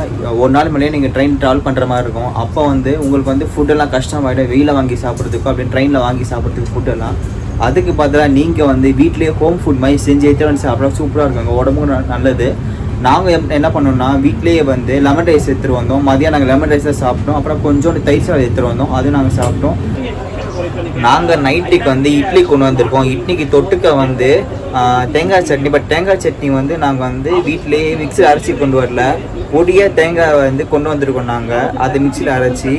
ஒரு நாள் மேலேயே நீங்கள் ட்ரெயின் ட்ராவல் பண்ணுற மாதிரி இருக்கும். அப்போ வந்து உங்களுக்கு வந்து ஃபுட்டெல்லாம் கஷ்டமாயிடும். வெயில வாங்கி சாப்பிட்றதுக்கும் அப்படின்னு ட்ரெயினில் வாங்கி சாப்பிட்றதுக்கு ஃபுட்டெல்லாம். அதுக்கு பதிலாக நீங்கள் வந்து வீட்லேயே ஹோம் ஃபுட் மாதிரி செஞ்சு எடுத்து வந்து சாப்பிட்றா சூப்பராக இருக்குங்க. உடம்புக்கு நல்லது. நாங்கள் என்ன பண்ணோம்னா வீட்லேயே வந்து லெமன் ரைஸ் எடுத்துகிட்டு வந்தோம். மதியம் நாங்கள் லெமன் ரைஸை சாப்பிட்டோம். அப்புறம் கொஞ்சோண்டு தயிர் சாதம் எடுத்துகிட்டு வந்தோம். அதுவும் நாங்கள் சாப்பிட்டோம். நாங்கள் நைட்டுக்கு வந்து இட்லி கொண்டு வந்திருக்கோம். இட்லிக்கு தொட்டுக்க வந்து தேங்காய் சட்னி. பட் தேங்காய் சட்னி வந்து நாங்கள் வந்து வீட்டிலேயே மிக்ஸி அரைச்சி கொண்டு வரல. பொடியாக தேங்காய் வந்து கொண்டு வந்திருக்கோம் நாங்கள். அது மிக்சியில் அரைச்சி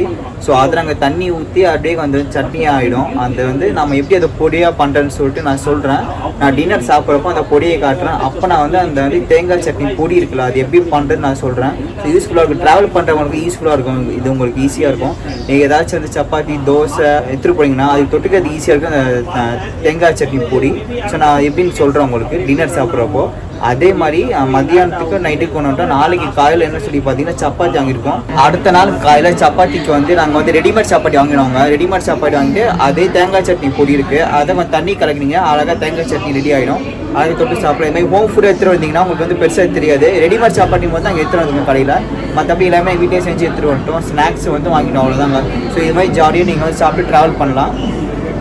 ஸோ அதை நாங்கள் தண்ணி ஊற்றி அப்படியே வந்து சட்னி ஆகிடும். அந்த வந்து நம்ம எப்படி அதை பொடியாக பண்ணுறேன்னு சொல்லிட்டு நான் சொல்கிறேன். நான் டின்னர் சாப்பிட்றப்போ அந்த பொடியை காட்டுறேன். அப்போ நான் வந்து அந்த வந்து தேங்காய் சட்னி பொடி இருக்குல்ல அது எப்படி பண்ணுறதுன்னு நான் சொல்கிறேன். யூஸ்ஃபுல்லாக இருக்கும். ட்ராவல் பண்ணுறவங்களுக்கு யூஸ்ஃபுல்லாக இருக்கும். இது உங்களுக்கு ஈஸியாக இருக்கும். நீங்கள் ஏதாச்சும் வந்து சப்பாத்தி தோசை எடுத்துகிட்டு போனீங்கன்னா அது தொட்டுக்கிறது ஈஸியாக இருக்கும் அந்த தேங்காய் சட்னி பொடி. ஸோ நான் எப்படின்னு சொல்கிறேன் உங்களுக்கு டின்னர் சாப்பிட்றப்போ. அதே மாதிரி மத்தியானத்துக்கு நைட்டுக்கு கொண்டு நாளைக்கு காலையில் என்ன சொல்லி பார்த்தீங்கன்னா சப்பாத்தி வாங்கியிருக்கோம். அடுத்த நாள் காலையில் சப்பாத்திக்கு வந்து நாங்கள் வந்து ரெடிமேட் சப்பாத்தி வாங்கினோங்க. ரெடிமேட் சப்பாத்தி வாங்கிட்டு அதே தேங்காய் சட்னி பொடி இருக்குது. அதை வந்து தண்ணி கலக்குனீங்க அழகாக தேங்காய் சட்னி ரெடி ஆகிடும். அழகாக தொட்டு சாப்பிட்ற இது மாதிரி ஹோம் ஃபுட் எடுத்துகிட்டு வந்தீங்கன்னா உங்களுக்கு வந்து பெருசாக தெரியாது. ரெடிமேட் சப்பாத்தி வந்து நாங்கள் எடுத்துகிட்டு வந்துங்க கடையில். மற்றபடி எல்லாமே வீட்டையே செஞ்சு எடுத்துகிட்டு வந்துட்டோம். ஸ்நாக்ஸ் வந்து வாங்கிட்டோம் அவ்வளோதாங்க. ஸோ இது மாதிரி ஜாலியாக நீங்கள் வந்து சாப்பிட்டு ட்ராவல் பண்ணலாம்.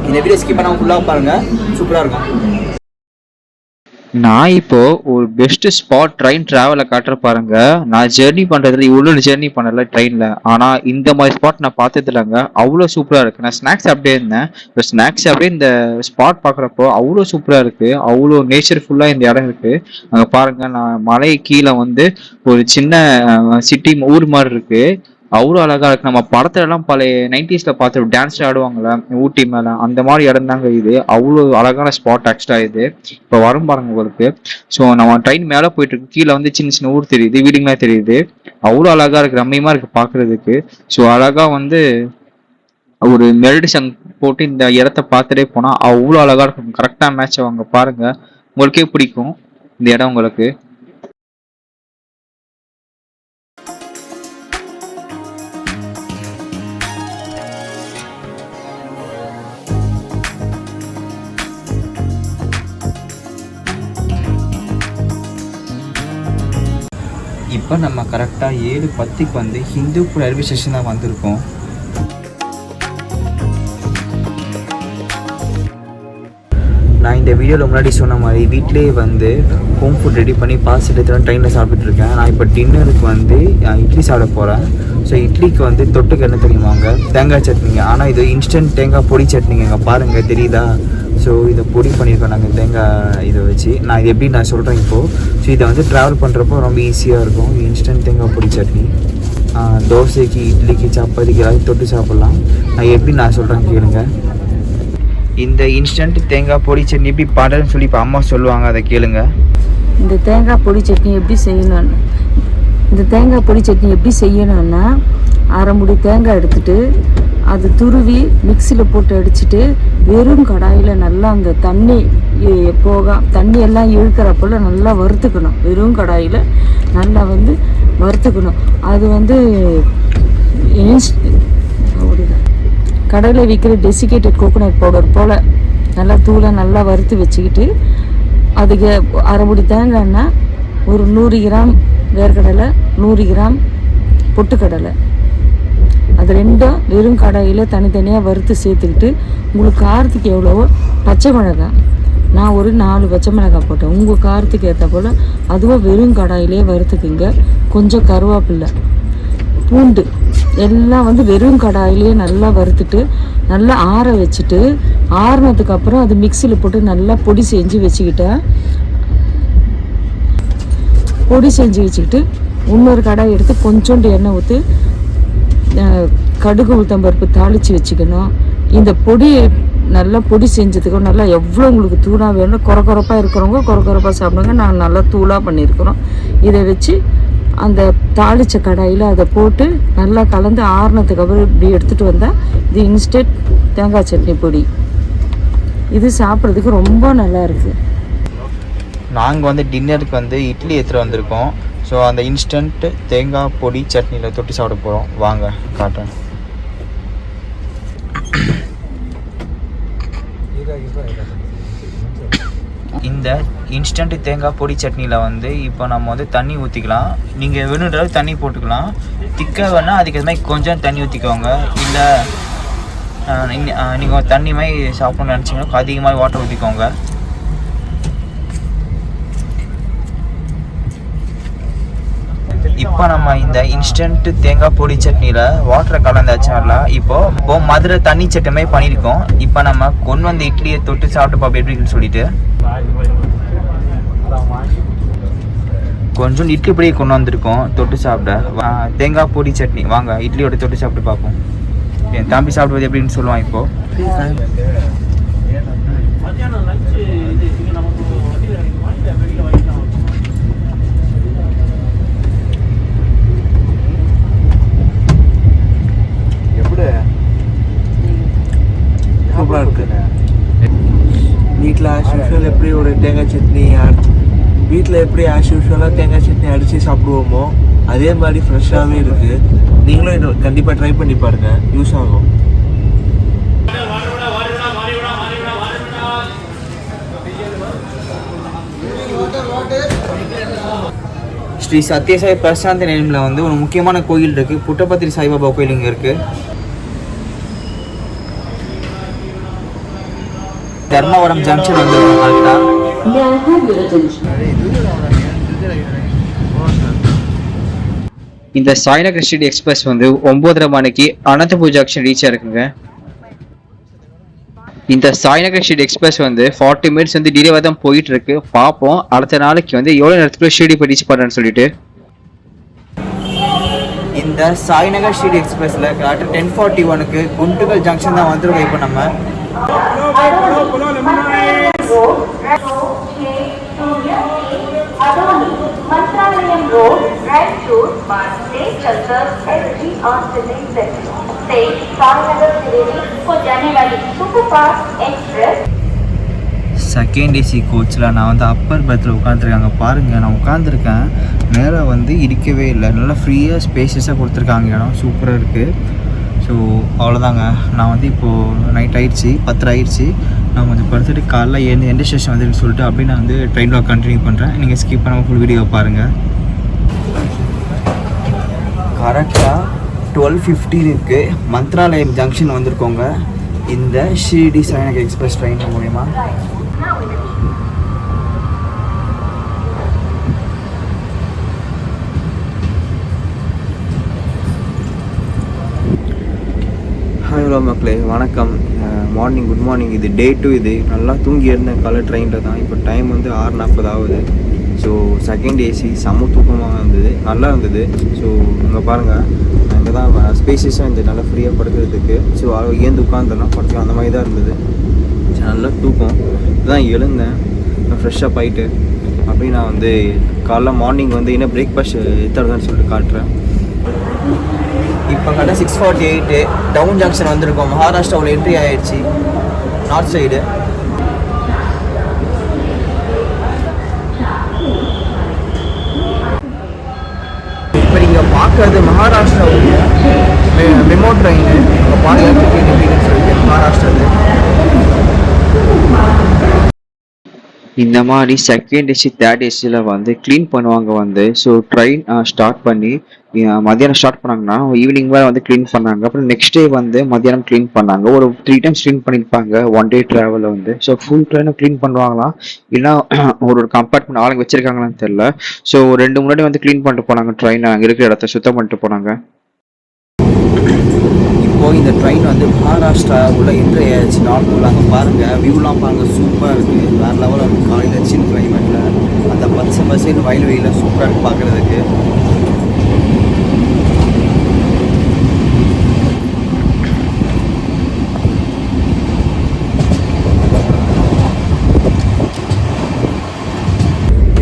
இந்த வீடியோ ஸ்கிப் பண்ணாமல் ஃபுல்லாக பாருங்கள். சூப்பராக இருக்கும். நான் இப்போ ஒரு பெஸ்ட் ஸ்பாட் ட்ரெயின் டிராவலை காட்டுற பாருங்க. நான் ஜெர்னி பண்றதுல இவ்வளோ ஜெர்னி பண்ணல ட்ரெயின்ல. ஆனா இந்த மாதிரி ஸ்பாட் நான் பார்த்தது இல்லைங்க. அவ்வளோ சூப்பரா இருக்கு. நான் ஸ்நாக்ஸ் அப்படியே இருந்தேன். ஸ்நாக்ஸ் அப்படியே இந்த ஸ்பாட் பார்க்குறப்போ அவ்வளோ சூப்பரா இருக்கு. அவ்வளோ நேச்சர் ஃபுல்லா இந்த இடம் இருக்கு. அங்க பாருங்க நான் மலை கீழே வந்து ஒரு சின்ன சிட்டி ஊர் மாதிரி இருக்கு. அவ்வளோ அழகா இருக்கு. நம்ம படத்துல எல்லாம் பழைய 90s பார்த்து டான்ஸ் ஆடுவாங்களே ஊட்டி மேல அந்த மாதிரி இடம் தாங்க இது. அவ்வளோ அழகான ஸ்பாட் ஆக்சுவலா இது. இப்போ வரும் பாருங்க உங்களுக்கு. ஸோ நம்ம ட்ரெயின் மேலே போயிட்டு இருக்கு. கீழே வந்து சின்ன சின்ன ஊர் தெரியுது, வீடுங்களாம் தெரியுது. அவ்வளோ அழகா இருக்கு, ரம்மியமா இருக்கு பாக்குறதுக்கு. ஸோ அழகா வந்து ஒரு மெலடி சாங் போட்டு இந்த இடத்த பார்த்துட்டே போனா அவ்வளோ அழகா இருக்கும். கரெக்டா மேட்ச் அவங்க பாருங்க, உங்களுக்கே பிடிக்கும் இந்த இடம் உங்களுக்கு. இப்போ நம்ம கரெக்டாக 7:10க்கு வந்து ஹிந்துப்பூர் ரயில்வே ஸ்டேஷன் தான் வந்திருக்கோம். நான் இந்த வீடியோவில் முன்னாடி சொன்ன மாதிரி வீட்டிலே வந்து ஹோம் ஃபுட் ரெடி பண்ணி பார்சல் எடுத்து ட்ரெயினில் சாப்பிட்டுருக்கேன். நான் இப்போ டின்னருக்கு வந்து இட்லி சாப்பிட போகிறேன். ஸோ இட்லிக்கு வந்து தொட்டுக்கு என்ன தெரியுமாங்க, தேங்காய் சட்னிங்க. ஆனால் இது இன்ஸ்டன்ட் தேங்காய் பொடி சட்னிங்க. இங்கே பாருங்கள், தெரியுதா? ஸோ இதை பொடி பண்ணியிருக்கோம் நாங்கள் தேங்காய் இதை வச்சு. நான் இது எப்படி நான் சொல்கிறேன் இப்போது. ஸோ இதை வந்து ட்ராவல் பண்ணுறப்போ ரொம்ப ஈஸியாக இருக்கும். இன்ஸ்டன்ட் தேங்காய் பொடி சட்னி தோசைக்கு, இட்லிக்கு, சப்பாத்திக்கு எல்லாத்தையும் தொட்டு சாப்பிட்லாம். நான் எப்படி நான் சொல்கிறேன் கேளுங்க. இந்த இன்ஸ்டன்ட் தேங்காய் பொடி சட்னி எப்படி பண்ணுறதுன்னு சொல்லி இப்போ அம்மா சொல்லுவாங்க, அதை கேளுங்க. இந்த தேங்காய் பொடி சட்னி எப்படி செய்யணும்னு செய்யணும்னா, அரை முடி தேங்காய் எடுத்துட்டு அது துருவி மிக்சியில் போட்டு அடிச்சுட்டு வெறும் கடாயில் நல்லா அந்த தண்ணி எல்லாம் இழுக்கிறப்போல நல்லா வறுத்துக்கணும். வெறும் கடாயில் நல்லா வந்து வறுத்துக்கணும். அது வந்து கடையில் விற்கிற டெசிகேட்டட் கோகோனட் பவுடர் போல் நல்லா தூளை நல்லா வறுத்து வச்சுக்கிட்டு, அதுக்கு அரை முடி தேங்காய்னா ஒரு 100 கிராம் வேர்க்கடலை, 100 கிராம் பொட்டுக்கடலை, அது ரெண்டும் வெறும் கடாயில் தனித்தனியாக வறுத்து சேர்த்துக்கிட்டு, உங்களுக்கு காரத்துக்கு எவ்வளவோ பச்சை மிளகாய், நான் ஒரு 4 பச்சை மிளகாய் போட்டேன். உங்கள் காரத்துக்கு ஏற்ற போல் அதுவும் வெறும் கடாயிலே வறுத்துக்குங்க. கொஞ்சம் கருவேப்பில்லை, பூண்டு எல்லாம் வந்து வெறும் கடாயிலே நல்லா வறுத்துட்டு நல்லா ஆற வச்சுட்டு, ஆறுனதுக்கு அப்புறம் அது மிக்சியில் போட்டு நல்லா பொடி செஞ்சு வச்சுக்கிட்டேன். இன்னொரு கடாய் எடுத்து கொஞ்சோண்டு எண்ணெய் ஊற்றி கடுகு உளுத்தம்பருப்பு தாளித்து வச்சுக்கணும். இந்த பொடியை நல்லா பொடி செஞ்சதுக்கும் நல்லா எவ்வளோ உங்களுக்கு தூளாக வேணும், குறப்பாக இருக்கிறவங்க குறப்பாக சாப்பிடுங்க. நாங்கள் நல்லா தூளாக பண்ணியிருக்கிறோம். இதை வச்சு அந்த தாளித்த கடாயில் அதை போட்டு நல்லா கலந்து ஆறுனதுக்கு அப்புறம் இப்படி எடுத்துகிட்டு வந்தால் இது இன்ஸ்டன்ட் தேங்காய் சட்னி பொடி. இது சாப்பிட்றதுக்கு ரொம்ப நல்லா இருக்குது. நாங்கள் வந்து டின்னருக்கு வந்து இட்லி எடுத்துகிட்டு வந்திருக்கோம். ஸோ அந்த இன்ஸ்டன்ட் தேங்காய் பொடி சட்னியில் தொட்டு சாப்பிட போகிறோம். வாங்க காட்டுறேன். இந்த இன்ஸ்டன்ட் தேங்காய் பொடி சட்னியில் வந்து இப்போ நம்ம வந்து தண்ணி ஊற்றிக்கலாம். நீங்கள் வேணுன்ற தண்ணி போட்டுக்கலாம். திக்காக வேணால் அதுக்கு இது மாதிரி கொஞ்சம் தண்ணி ஊற்றிக்கோங்க. இல்லை நீங்கள் தண்ணி மாதிரி சாப்பிட்ணுன்னு நினச்சிங்கன்னா அதிகமாக வாட்டர் ஊற்றிக்கோங்க. இப்போ நம்ம இந்த இன்ஸ்டன்ட் தேங்காய் பொடி சட்னியில் வாட்டரை கலந்தாச்சும்ல. இப்போ மதுரை தண்ணி சட்டமே பண்ணியிருக்கோம். இப்போ நம்ம கொண்டு வந்த இட்லியை தொட்டு சாப்பிட்டு பார்ப்போம் எப்படி இருக்குன்னு சொல்லிட்டு. கொஞ்சம் இட்லி பொடியை கொண்டு வந்திருக்கோம் தொட்டு சாப்பிட. தேங்காய் பொடி சட்னி வாங்க இட்லியோட தொட்டு சாப்பிட்டு பார்ப்போம். என் தம்பி சாப்பிடுவது எப்படின்னு சொல்லுவான். இப்போ சூப்பராக இருக்குது. வீட்டில் ஆஸ் யூஷுவல் எப்படி ஒரு தேங்காய் சட்னி வீட்டில் எப்படி ஆஸ் யூஷுவலாக தேங்காய் சட்னி அடித்து சாப்பிடுவோமோ அதே மாதிரி ஃப்ரெஷ்ஷாகவே இருக்குது. நீங்களும் இதை கண்டிப்பாக ட்ரை பண்ணி பாருங்கள், யூஸ் ஆகும். ஸ்ரீ சத்யசாய் பிரசாந்த் நிலையமில் வந்து ஒரு முக்கியமான கோயில் இருக்குது. புட்டபத்திரி சாய்பாபா கோயில் இங்கே இருக்குது. தர்மவரம் ஜங்ஷன் வந்து இந்த சாய்நகர் ஸ்ட்ரீட் எக்ஸ்பிரஸ் வந்து 9:30 மணிக்கு அனந்தபூர் ஜங்ஷன் ரீச் ஆயிருக்குங்க. இந்த சாய்நகர் ஸ்ட்ரீட் எக்ஸ்பிரஸ் வந்து 40 மினிட்ஸ் வந்து டிலேவாக தான் போயிட்டு இருக்கு. பார்ப்போம் அடுத்த நாளைக்கு வந்து எவ்வளோ நேரத்துக்குள்ள ஷீடி போய் ரீச் பண்ணுறேன்னு சொல்லிட்டு. இந்த சாய்நகர் ஸ்ட்ரீட் எக்ஸ்பிரஸில் கரெக்டாக 10:41க்கு குண்டுகல் ஜங்ஷன் தான் வந்துருக்கோம். இப்போ நம்ம मंत्रालयम रोड रायचूर से चलकर एसजी ऑस्ट्रेलिया से साईनगर त्रिवेणी को जाने वाली सुपरफास्ट एक्सप्रेस செகண்ட் ஏசி கோச்சில் நான் வந்து அப்பர் பர்த்தில் உட்காந்துருக்காங்க. பாருங்கள், நான் உட்காந்துருக்கேன். மேலே வந்து இருக்கவே இல்லை. நல்லா ஃப்ரீயாக ஸ்பேஷஸாக கொடுத்துருக்காங்க. இடம் சூப்பராக இருக்குது. ஸோ அவ்வளோதாங்க. நான் வந்து இப்போது நைட் ஆகிடுச்சி, 10 ஆகிடுச்சி. நான் கொஞ்சம் படுத்துட்டு காலைல எந்த ஸ்டேஷன் வந்துன்னு சொல்லிட்டு அப்படியே நான் வந்து ட்ரெயினில் கண்டினியூ பண்ணுறேன். நீங்கள் ஸ்கிப் பண்ணாமல் ஃபுல் வீடியோ பாருங்கள். கரெக்டாக 12:15 மந்த்ராலயம் ஜங்ஷன் வந்திருக்கோங்க இந்த ஷிரடி சாய்நகர் எக்ஸ்பிரஸ் ட்ரெயின் மூலயமா. ஹாய் ஹலோ மக்களே, வணக்கம். Morning, good morning. இது டே 2. இது நல்லா தூங்கி இருந்தேன் காலை ட்ரெயினில் தான். இப்போ டைம் வந்து 6:40 ஆகுது. ஸோ செகண்ட் ஏசி செம்ம தூக்கமாக இருந்தது, நல்லா இருந்தது. ஸோ அங்கே பாருங்கள், அங்கே தான் ஸ்பேசியஸாக இருந்தது, நல்லா ஃப்ரீயாக படுக்கிறதுக்கு. ஸோ ஏந்து உட்காந்துலாம் படுக்கலாம், அந்த மாதிரி தான் இருந்தது. ஸோ நல்லா தூக்கம். இதுதான் எழுந்தேன், ஃப்ரெஷ்ஷப் ஆகிட்டு அப்படி நான் வந்து காலைல மார்னிங் வந்து என்ன பிரேக்ஃபாஸ்ட் எடுத்துறதுன்னு சொல்லிட்டு காட்டுறேன். இப்போ கரெக்டாக 6:48 டவுன் ஜங்ஷன் வந்திருக்கோம். மகாராஷ்டிராவில் என்ட்ரி ஆகிடுச்சு, நார்த் சைடு. இப்போ நீங்கள் பார்க்குறது மகாராஷ்டிராவுடைய மெமோ ட்ரெயின். இப்போ பாருங்கள் சொல்லிட்டு மகாராஷ்டிராவில் இந்த மாதிரி செகண்ட் ஏசி தேர்ட் ஏசியில் வந்து க்ளீன் பண்ணுவாங்க வந்து. ஸோ ட்ரெயின் ஸ்டார்ட் பண்ணி மத்தியானம் ஸ்டார்ட் பண்ணாங்கன்னா ஈவினிங் வேறு வந்து க்ளீன் பண்ணாங்க. அப்புறம் நெக்ஸ்ட் டே வந்து மத்தியானம் க்ளீன் பண்ணாங்க. ஒரு 3 times க்ளீன் பண்ணியிருப்பாங்க ஒன் டே ட்ராவலில் வந்து. ஸோ ஃபுல் ட்ரெயினை க்ளீன் பண்ணுவாங்களாம், இல்லை ஒரு கம்பார்ட்மெண்ட் ஆளுங்க வச்சிருக்காங்களான்னு தெரில. ஸோ 2 முன்னாடி வந்து க்ளீன் பண்ணிட்டு போனாங்க, ட்ரெயின் அங்கே இருக்கிற இடத்த சுத்தம் பண்ணிட்டு போனாங்க. இப்போது இந்த ட்ரெயின் வந்து மகாராஷ்டிரா உள்ள என்ட்ரி ஆயிடுச்சு, நார்த்தில். அங்கே பாருங்கள், வியூலாம் பாருங்கள், சூப்பராக இருக்குது. வேறு லெவலில் இருக்குது. காலையில் சின்ன கிளைமேட்டில் அந்த பச்சை பசைன்னு வயல்வெளியில் சூப்பராக இருக்குது பார்க்குறதுக்கு.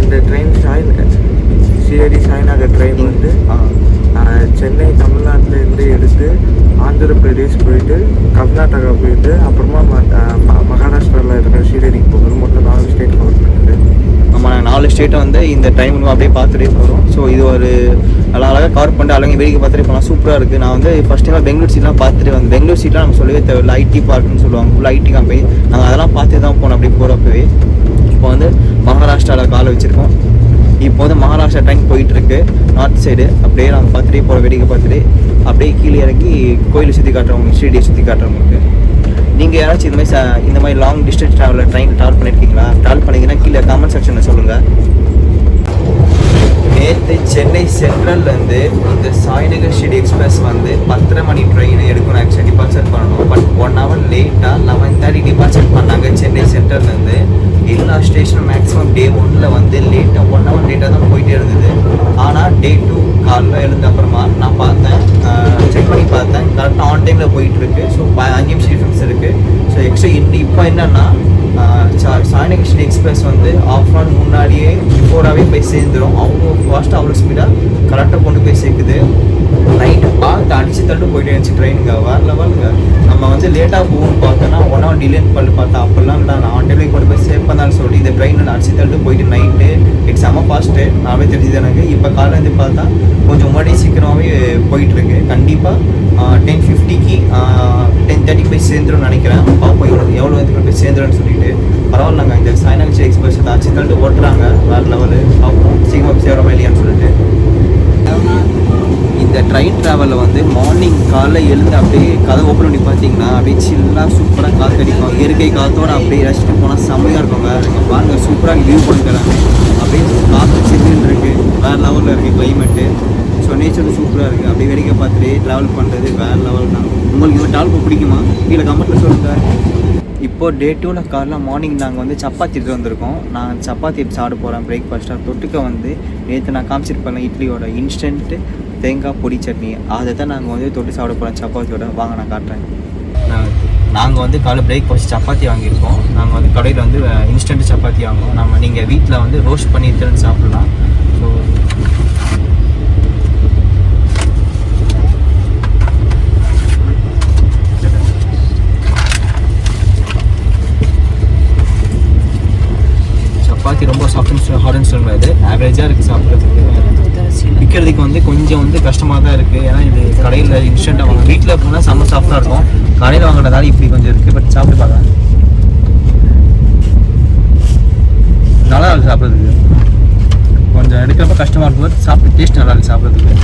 இந்த ட்ரெயின் ஷிரடி சாய்நகர் ட்ரெயின் வந்து சென்னை தமிழ்நாட்டிலேருந்து எடுத்து ஆந்திர பிரதேஷ் போயிட்டு கர்நாடகா போயிட்டு அப்புறமா மகாராஷ்டிராவில் இருக்கிற ஷிரடிக்கு போகுது. மொத்தம் 4 ஸ்டேட் கவர் பண்ணுது. நம்ம 4 ஸ்டேட்டை வந்து இந்த டைம் அப்படியே பார்த்துட்டே போகிறோம். ஸோ இது ஒரு நல்லா அழகாக கவர் பண்ணிட்டு அழகாக வேடிக்கை பார்த்துட்டே போகலாம், சூப்பராக இருக்குது. நான் வந்து ஃபஸ்ட் டைம் பெங்களூர் சீட்லாம் பார்த்துட்டு வந்து, பெங்களூர் சீட்லாம் நம்ம சொல்லவே தேவையில்லை, ஐடி பார்க்குன்னு சொல்லுவாங்க, ஃபுல் ஐடி கம்பெனி. நாங்கள் அதெல்லாம் பார்த்து தான் போனோம் அப்படி போகிறப்பவே. இப்போ வந்து மகாராஷ்டிராவில் காலை வச்சுருக்கோம். இப்போ வந்து மகாராஷ்டிரா ட்ரெயின் போயிட்டுருக்கு நார்த் சைடு. அப்படியே நாங்கள் பார்த்துட்டே போகிற வேடிக்கை பார்த்துட்டு அப்படியே கீழே இறங்கி கோயிலை சுற்றி காட்டுறவங்களுக்கு, ஷிரடியை சுற்றி காட்டுறவங்களுக்கு. நீங்கள் யாராச்சும் இந்த மாதிரி லாங் டிஸ்டன்ஸ் ட்ராவலில் ட்ரெயின் ட்ராவல் பண்ணியிருக்கீங்களா? ட்ராவல் பண்ணிங்கன்னா கீழே கமெண்ட் செக்ஷனில் சொல்லுங்கள். நேற்று சென்னை சென்ட்ரல்லேருந்து இந்த சாய்நகர் ஷிரடி எக்ஸ்பிரஸ் வந்து 10:30 மணி ட்ரெயினை எடுக்கணும், ஆக்சுவலி டிபார்ச்சர் பண்ணணும். பட் 1 hour லேட்டாக 11:30 டிபார்ச்சர் பண்ணாங்க சென்னை சென்ட்ரல்லேருந்து. எல்லா ஸ்டேஷனும் மேக்ஸிமம் டே 1ல் வந்து லேட்டாக 1 hour லேட்டாக தான் போயிட்டே இருந்தது. ஆனால் டே 2 காலையில் எழுந்த அப்புறமா நான் பார்த்தேன், செக் பண்ணி பார்த்தேன், கரெக்டாக ஆன் டைமில் போயிட்டுருக்கு. ஸோ 5 நிமிஷம் டிஃப்ரென்ஸ் இருக்குது. ஸோ எக்ஸ்ட்ரா இப்போ என்னென்னா சாய்நகர் ஷிரடி எக்ஸ்பிரஸ் வந்து ஆஃப் அன் முன்னாடியே பிஃபோராகவே போய் சேர்ந்துடும். அவ்வளோ ஃபாஸ்ட்டாக அவ்வளோ ஸ்பீடாக கரெக்டாக கொண்டு போய் சேர்க்குது. நைட்டு பார்த்து அடிச்சு தட்டு போயிட்டே இருந்துச்சு ட்ரெயினுங்க, வேறு லெவலுங்க. நம்ம வந்து லேட்டாக போகணும்னு பார்த்தோன்னா 1 hour டிலே பண்ணி பார்த்தா அப்போல்லாம் நான் ஆன் டைம்லேயே கொண்டு போய் சேவ் பண்ணான்னு சொல்லி இந்த ட்ரெயினில் அடிச்சு தட்டு போயிட்டு நைட்டு இட்ஸ் செம்ம ஃபாஸ்ட்டு. நானே தெரிஞ்சுது எனக்கு. இப்போ காலையிலேருந்து பார்த்தா கொஞ்சம் முன்னாடி சீக்கிரமாகவே போயிட்டுருக்கு. கண்டிப்பாக 10:50க்கு 10:30 போய் சேர்ந்துடும் நினைக்கிறேன். பார்ப்போம் எவ்வளோ வந்து போய் சேர்ந்துடும்னு சொல்லிட்டு. பரவாயில்லங்க, இந்த சாய்நகர் ஷிரடி எக்ஸ்பிரஸ் அடிச்சு தட்டு ஓட்டுறாங்க, வேறு லெவலு. பார்ப்போம் சீக்கிரம் சேரமா இல்லையான்னு சொல்லிட்டு. இந்த ட்ரெயின் ட்ராவலில் வந்து மார்னிங் காலைல எழுந்து அப்படியே கதை ஓப்பன் பண்ணி பார்த்தீங்கன்னா அப்படியே சில்லாக சூப்பராக காற்றடிக்கும். இயற்கை காற்றோடு அப்படியே ரசிச்சுட்டு போனால் செம்மையாக இருக்குங்க. நீங்கள் பாருங்கள், சூப்பராக வியூ பண்ணுறேன். அப்படியே காற்று சில்லுன்னு இருக்குது, வேறு லெவலில் இருக்குது கிளைமேட்டு. ஸோ நேச்சரும் சூப்பராக இருக்குது. அப்படியே வேடிக்கை பார்த்துட்டு ட்ராவல் பண்ணுறது வேறு லெவல் தான். உங்களுக்கு இந்த ட்ராவல் பிடிக்குமா? கீழே கமெண்ட்டில் சொல்லுங்கள். இப்போது டே 2ல் காலைல மார்னிங் நாங்கள் வந்து சப்பாத்தி எடுத்து வந்திருக்கோம். நான் சப்பாத்தி எடுத்து சாப்பிட போகிறேன் பிரேக்ஃபாஸ்ட்டாக. தொட்டுக்க வந்து நேற்று நான் காமிச்சிருப்பேன் இட்லியோட இன்ஸ்டன்ட்டு தேங்காய் பொடி சட்னி, அதை தான் நாங்கள் வந்து தொட்டு சாப்பிட போகிறோம் சப்பாத்தியோட. வாங்க நான் காட்டுறேன். நாங்கள் வந்து காலை பிரேக்ஃபாஸ்ட் சப்பாத்தி வாங்கியிருக்கோம். நாங்கள் வந்து கடையில் வந்து இன்ஸ்டன்ட் சப்பாத்தி வாங்குவோம். நீங்கள் வீட்டில் வந்து ரோஸ்ட் பண்ணி எடுத்துன்னு சாப்பிட்லாம். ஸோ சப்பாத்தி ரொம்ப சாஃப்ட்னு ஹார்ட்னு சொல்லுவாது, ஆவரேஜாக இருக்குது சாப்பிட்றதுக்கு. விற்கிறதுக்கு வந்து கொஞ்சம் வந்து கஷ்டமாக தான் இருக்குது. ஏன்னா இது கடையில் இன்ஸ்டண்ட்டாக வாங்க, வீட்டில் போனால் செம்ம சாஃப்டாக இருக்கும். கடையில் வாங்குறதால இப்படி கொஞ்சம் இருக்குது. பட் சாப்பிட்டு பார்க்கலாம், நல்லா இருக்குது சாப்பிட்றதுக்கு. கொஞ்சம் எடுக்கிறப்ப கஷ்டமாக இருக்கும், சாப்பிட்டு டேஸ்ட் நல்லா இருக்குது சாப்பிட்றதுக்கு.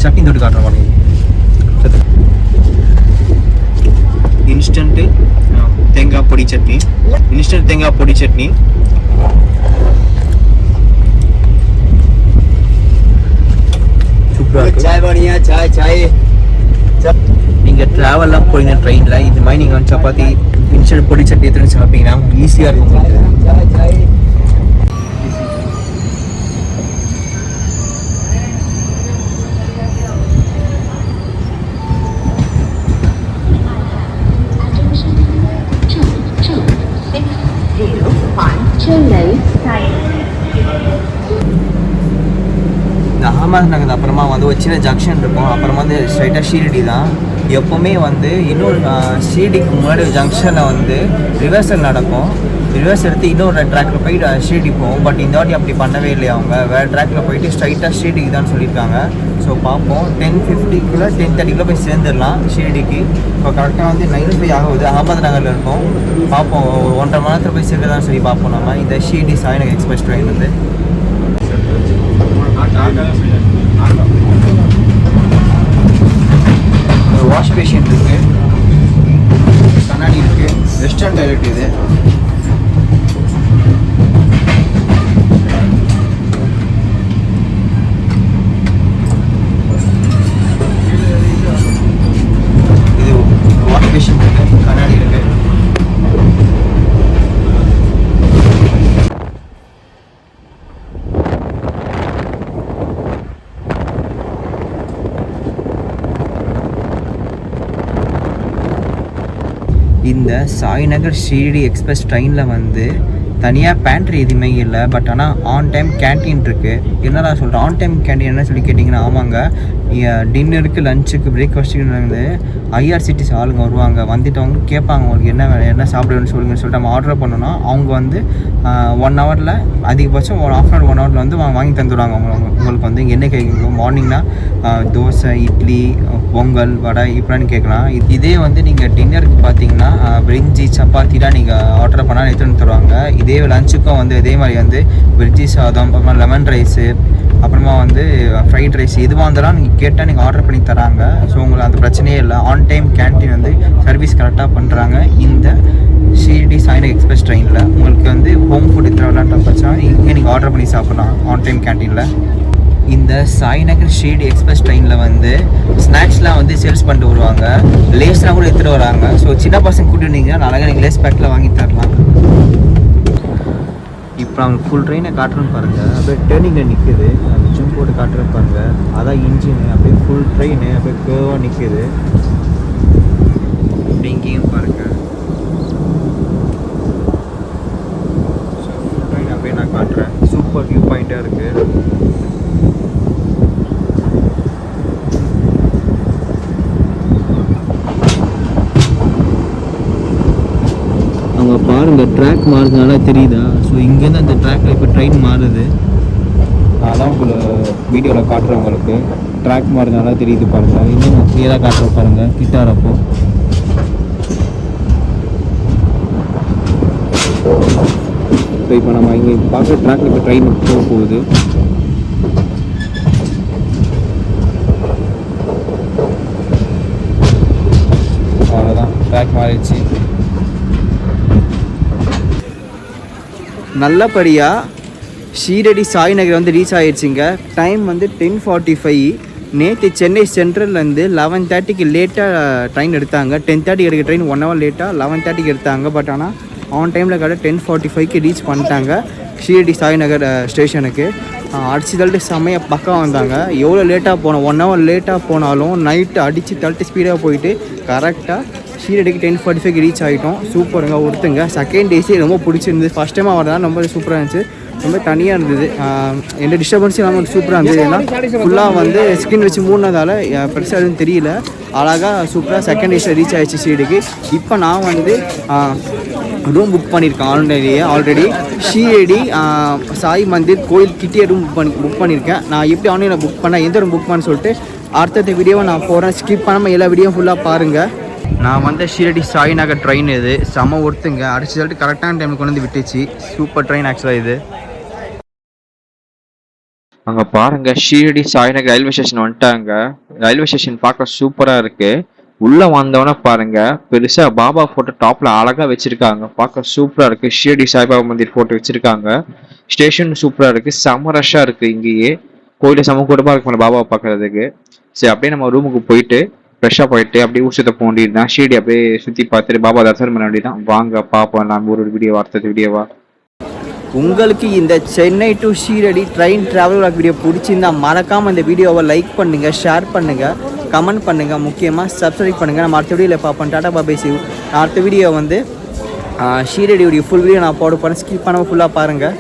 சட்னி தொட்டு காட்டுறேன் பாருங்க. இன்ஸ்டன்ட்டு தேங்காய் பொடி சட்னி, இன்ஸ்டன்ட் தேங்காய் பொடி சட்னி. சூப்பராக இருக்கு. சாய் பானியா சாய். நீங்கள் ட்ராவல்லாம் போறீங்க ட்ரெயினில், இது மாதிரி நீங்கள் வந்து சப்பாத்தி இன்ஸ்டன்ட் பொடி சட்னி எடுத்துன்னு சாப்பிட்டீங்கன்னா ஈஸியாக இருக்கும் உங்களுக்கு. சாய். இந்த அகமது நகர் அப்புறமா வந்து ஒரு சின்ன ஜங்ஷன் இருக்கும், அப்புறமா வந்து ஸ்ட்ரைட்டாக ஷீரடி தான். எப்போவுமே வந்து இன்னொரு ஷீரடிக்கு முன்னாடி ஜங்ஷனில் வந்து ரிவர்சல் நடக்கும். ரிவர்ஸ் எடுத்து இன்னொரு ட்ராக்கில் போயிட்டு ஷீரடி போகும். பட் இந்த வாட்டி அப்படி பண்ணவே இல்லையா, அவங்க வேறு ட்ராக்கில் போயிட்டு ஸ்ட்ரைட்டாக ஷீரடிக்கு தான் சொல்லியிருக்காங்க. ஸோ பார்ப்போம், 10:50 10:30 போய் சேர்ந்துடலாம் ஷீரடிக்கு. இப்போ கரெக்டாக வந்து 9:05 ஆகுது, அகமது நகரில் இருக்கும். பார்ப்போம், 1.5 மணி நேரத்தில் போய் சேர்ந்துதான் சொல்லி பார்ப்போம் நம்ம இந்த ஷீரடி சாய்நகர் எக்ஸ்பிரஸ் ட்ரெயின் வந்து. வாஷ் பேஷன் இருக்கு, கண்ணாடி இருக்கு, வெஸ்டர்ன் டாய்லெட் இது. இது வாஷ் பேஷன் இருக்கு, கண்ணாடி இருக்கு. இந்த சாய்நகர் ஷீரடி எக்ஸ்பிரஸ் ட்ரெயினில் வந்து தனியாக பேண்ட்ரி எதுவுமே இல்லை. பட் ஆனால் ஆன் டைம் கேன்டீன் இருக்குது. என்னடா சொல்கிறேன், ஆன் டைம் கேன்டீன் என்ன சொல்லி கேட்டிங்கன்னா, ஆமாங்க, டின்னருக்கு லஞ்சுக்கு பிரேக்ஃபாஸ்ட்டுக்கு வந்து ஐஆர்சிடிசி ஆளுங்க வருவாங்க. வந்துட்டு அவங்க கேட்பாங்க உங்களுக்கு என்ன சாப்பிடுன்னு சொல்லுங்கன்னு சொல்லிட்டு நம்ம ஆர்டர் பண்ணோன்னா அவங்க வந்து 1 ஹவரில் அதிகபட்சம் 1/2 1 ஹவரில் வந்து வாங்கி தந்துடுவாங்க. உங்களுக்கு வந்து என்ன கேட்குங்க, மார்னிங்னா தோசை, இட்லி, பொங்கல், வடை இப்படின்னு கேட்கலாம். இதே வந்து நீங்கள் டின்னருக்கு பார்த்தீங்கன்னா பிரிஞ்சி, சப்பாத்திலாம் நீங்கள் ஆர்டர் பண்ணால் எடுத்துன்னு தருவாங்க. இதே லஞ்சுக்கும் வந்து இதே மாதிரி வந்து பிரிஞ்சி சாதம், அப்புறமா லெமன் ரைஸு, அப்புறமா வந்து ஃப்ரைட் ரைஸ் எதுவாக இருந்தாலும் நீங்கள் கேட்டால் நீங்கள் ஆர்டர் பண்ணி தராங்க. ஸோ உங்களுக்கு அந்த பிரச்சனையே இல்லை. ஆன் டைம் கேன்டீன் வந்து சர்வீஸ் கரெக்டாக பண்ணுறாங்க. இந்த ஷீரடி சாய்நகர் எக்ஸ்பிரஸ் ட்ரெயினில் உங்களுக்கு வந்து ஹோம் ஃபுட் எத்தனை விளாட்ட பிரச்சனை இங்கே நீங்கள் ஆர்டர் பண்ணி சாப்பிட்லாம் ஆன் டைம் கேன்டீனில். இந்த சாய்நகர் ஷீரடி எக்ஸ்பிரஸ் ட்ரெயினில் வந்து ஸ்நாக்ஸ்லாம் வந்து சேல்ஸ் பண்ணிட்டு வருவாங்க, லேஸ்லாம் கூட எடுத்துகிட்டு வராங்க. ஸோ சின்ன பசங்க கூட்டிட்டு வந்தீங்கன்னா அழகாக நீங்கள் லேஸ் பேக்கில் வாங்கி தரலாம். இப்போ அவங்க ஃபுல் ட்ரெயினை காட்டுறேன்னு பாருங்கள், அப்படியே டேர்னிங்கில் நிற்குது, அந்த ஜூம் போட்டு காட்டுறேன் பாருங்கள். அதான் இன்ஜினு, அப்படியே ஃபுல் ட்ரெயின் அப்படியே கேர்வாக நிற்குது. அப்படி இங்கேயும் பாருங்கள், ஸோ ஃபுல் ட்ரெயின் அப்படியே நான் காட்டுறேன். சூப்பர் வியூ பாயிண்ட்டாக இருக்குது. அவங்க பாருங்கள், ட்ராக் மாறுறதுனால தெரியுதா? ஸோ இங்கேருந்து அந்த ட்ராக்கில் இப்போ ட்ரெயின் மாறுது. அதான் உங்களுக்கு வீடியோவில் காட்டுறேன். உங்களுக்கு ட்ராக் மாறுறதுனால தெரியுது பாருங்கள். இன்னும் கிளியராக காட்டுற பாருங்கள் கிட்டாரப்போ. இப்போ நம்ம இங்கே பார்க்குற ட்ராக்கில் இப்போ ட்ரெயின் போக போகுது. அவ்வளோதான், ட்ராக் மாறிடுச்சு. நல்லபடியாக ஷீரடி சாய்நகர் வந்து ரீச் ஆகிடுச்சிங்க. டைம் வந்து 10:45. நேற்று சென்னை சென்ட்ரல்லேருந்து 11:30க்கு லேட்டாக ட்ரெயின் எடுத்தாங்க. 10:30 எடுக்க ட்ரெயின் 1 ஹவர் லேட்டாக 11:30க்கு எடுத்தாங்க. பட் ஆனால் ஆன் டைமில் கடை 10:45க்கு ரீச் பண்ணிட்டாங்க ஷீரடி சாய்நகர் ஸ்டேஷனுக்கு. அடிச்சு தள்ளிட்டு செம்மையாக பக்கம் வந்தாங்க. எவ்வளோ லேட்டாக போனோம், 1 ஹவர் லேட்டாக போனாலும் நைட்டு அடித்து தள்ளிட்டு ஸ்பீடாக போயிட்டு கரெக்டாக ஷீரடிக்கு 10:45க்கு ரீச் ஆகிட்டோம். சூப்பருங்க, ஒருத்துங்க. செகண்ட் டேஸே ரொம்ப பிடிச்சிருந்தது. ஃபஸ்ட் டைமாக வரதான் ரொம்ப சூப்பராக இருந்துச்சு, ரொம்ப தனியாக இருந்தது. எந்த டிஸ்டர்பன்ஸும் இல்லாமல் சூப்பராக இருந்தது. ஏன்னா ஃபுல்லாக வந்து ஸ்க்ரீன் வச்சு மூடினதால் பெருசாக எதுவும் தெரியல. அழகாக சூப்பராக செகண்ட் டேஸில் ரீச் ஆகிடுச்சு ஷீரடிக்கு. இப்போ நான் வந்து ரூம் புக் பண்ணியிருக்கேன் ஆல்ரெடி ஷீரடி சாய் மந்திர் கோயில் கிட்டே ரூம் புக் பண்ணியிருக்கேன். நான் எப்படி ஆன்லைனில் புக் பண்ணேன், எந்த ரூம் புக் பண்ணேன்னு சொல்லிட்டு அடுத்த வீடியோவை நான் போகிறேன். ஸ்கிப் பண்ணாமல் எல்லா வீடியோவும் ஃபுல்லாக பாருங்கள். நான் வந்த ஷீரடி சாய்நகர் ட்ரெயின் இது செம்ம ஒருத்துங்க. அடிச்சு சொல்லிட்டு கரெக்டான டைமுக்கு கொண்டு வந்து விட்டுச்சு. சூப்பர் ட்ரெயின் ஆக்சுவலாக இது. அங்க பாருங்க ஷீரடி சாய்நகர் ரயில்வே ஸ்டேஷன் வந்துட்டாங்க. ரயில்வே ஸ்டேஷன் பார்க்க சூப்பரா இருக்கு. உள்ள வந்தவொடனே பாருங்க பெருசா பாபா போட்டோ டாப்ல அழகா வச்சிருக்காங்க. பார்க்க சூப்பரா இருக்கு. ஷீரடி சாய்பாபா மந்திர் போட்டோ வச்சிருக்காங்க. ஸ்டேஷன் சூப்பரா இருக்கு. செம ரஷ்ஷா இருக்கு. இங்கேயே கோயில செம கூட்டமா இருக்கு பாபாவை பார்க்கறதுக்கு. சரி அப்படியே நம்ம ரூமுக்கு போயிட்டு ஃப்ரெஷ்ஷாக போயிட்டு அப்படியே ஊர் சுத்த போக வேண்டியதுதான். ஷீரடி அப்படியே சுற்றி பார்த்துட்டு பாபா தரிசனம் பண்ண வேண்டியதான். வாங்க பார்ப்போம் நம்ம ஒரு வீடியோவா அடுத்தது வீடியோவா. உங்களுக்கு இந்த Chennai to Shirdi train travel video பிடிச்சிருந்தா மறக்காமல் இந்த வீடியோவை லைக் பண்ணுங்கள், ஷேர் பண்ணுங்கள், கமெண்ட் பண்ணுங்கள், முக்கியமாக சப்ஸ்கிரைப் பண்ணுங்கள். நம்ம அடுத்த வீடியோவில் பார்ப்போம். டாடா பாபை சிவ். நான் அடுத்த வீடியோ வந்து ஷீரடியோடைய ஃபுல் வீடியோ நான் போட போகிறேன். ஸ்கிப் பண்ணாமல் ஃபுல்லாக பாருங்கள்.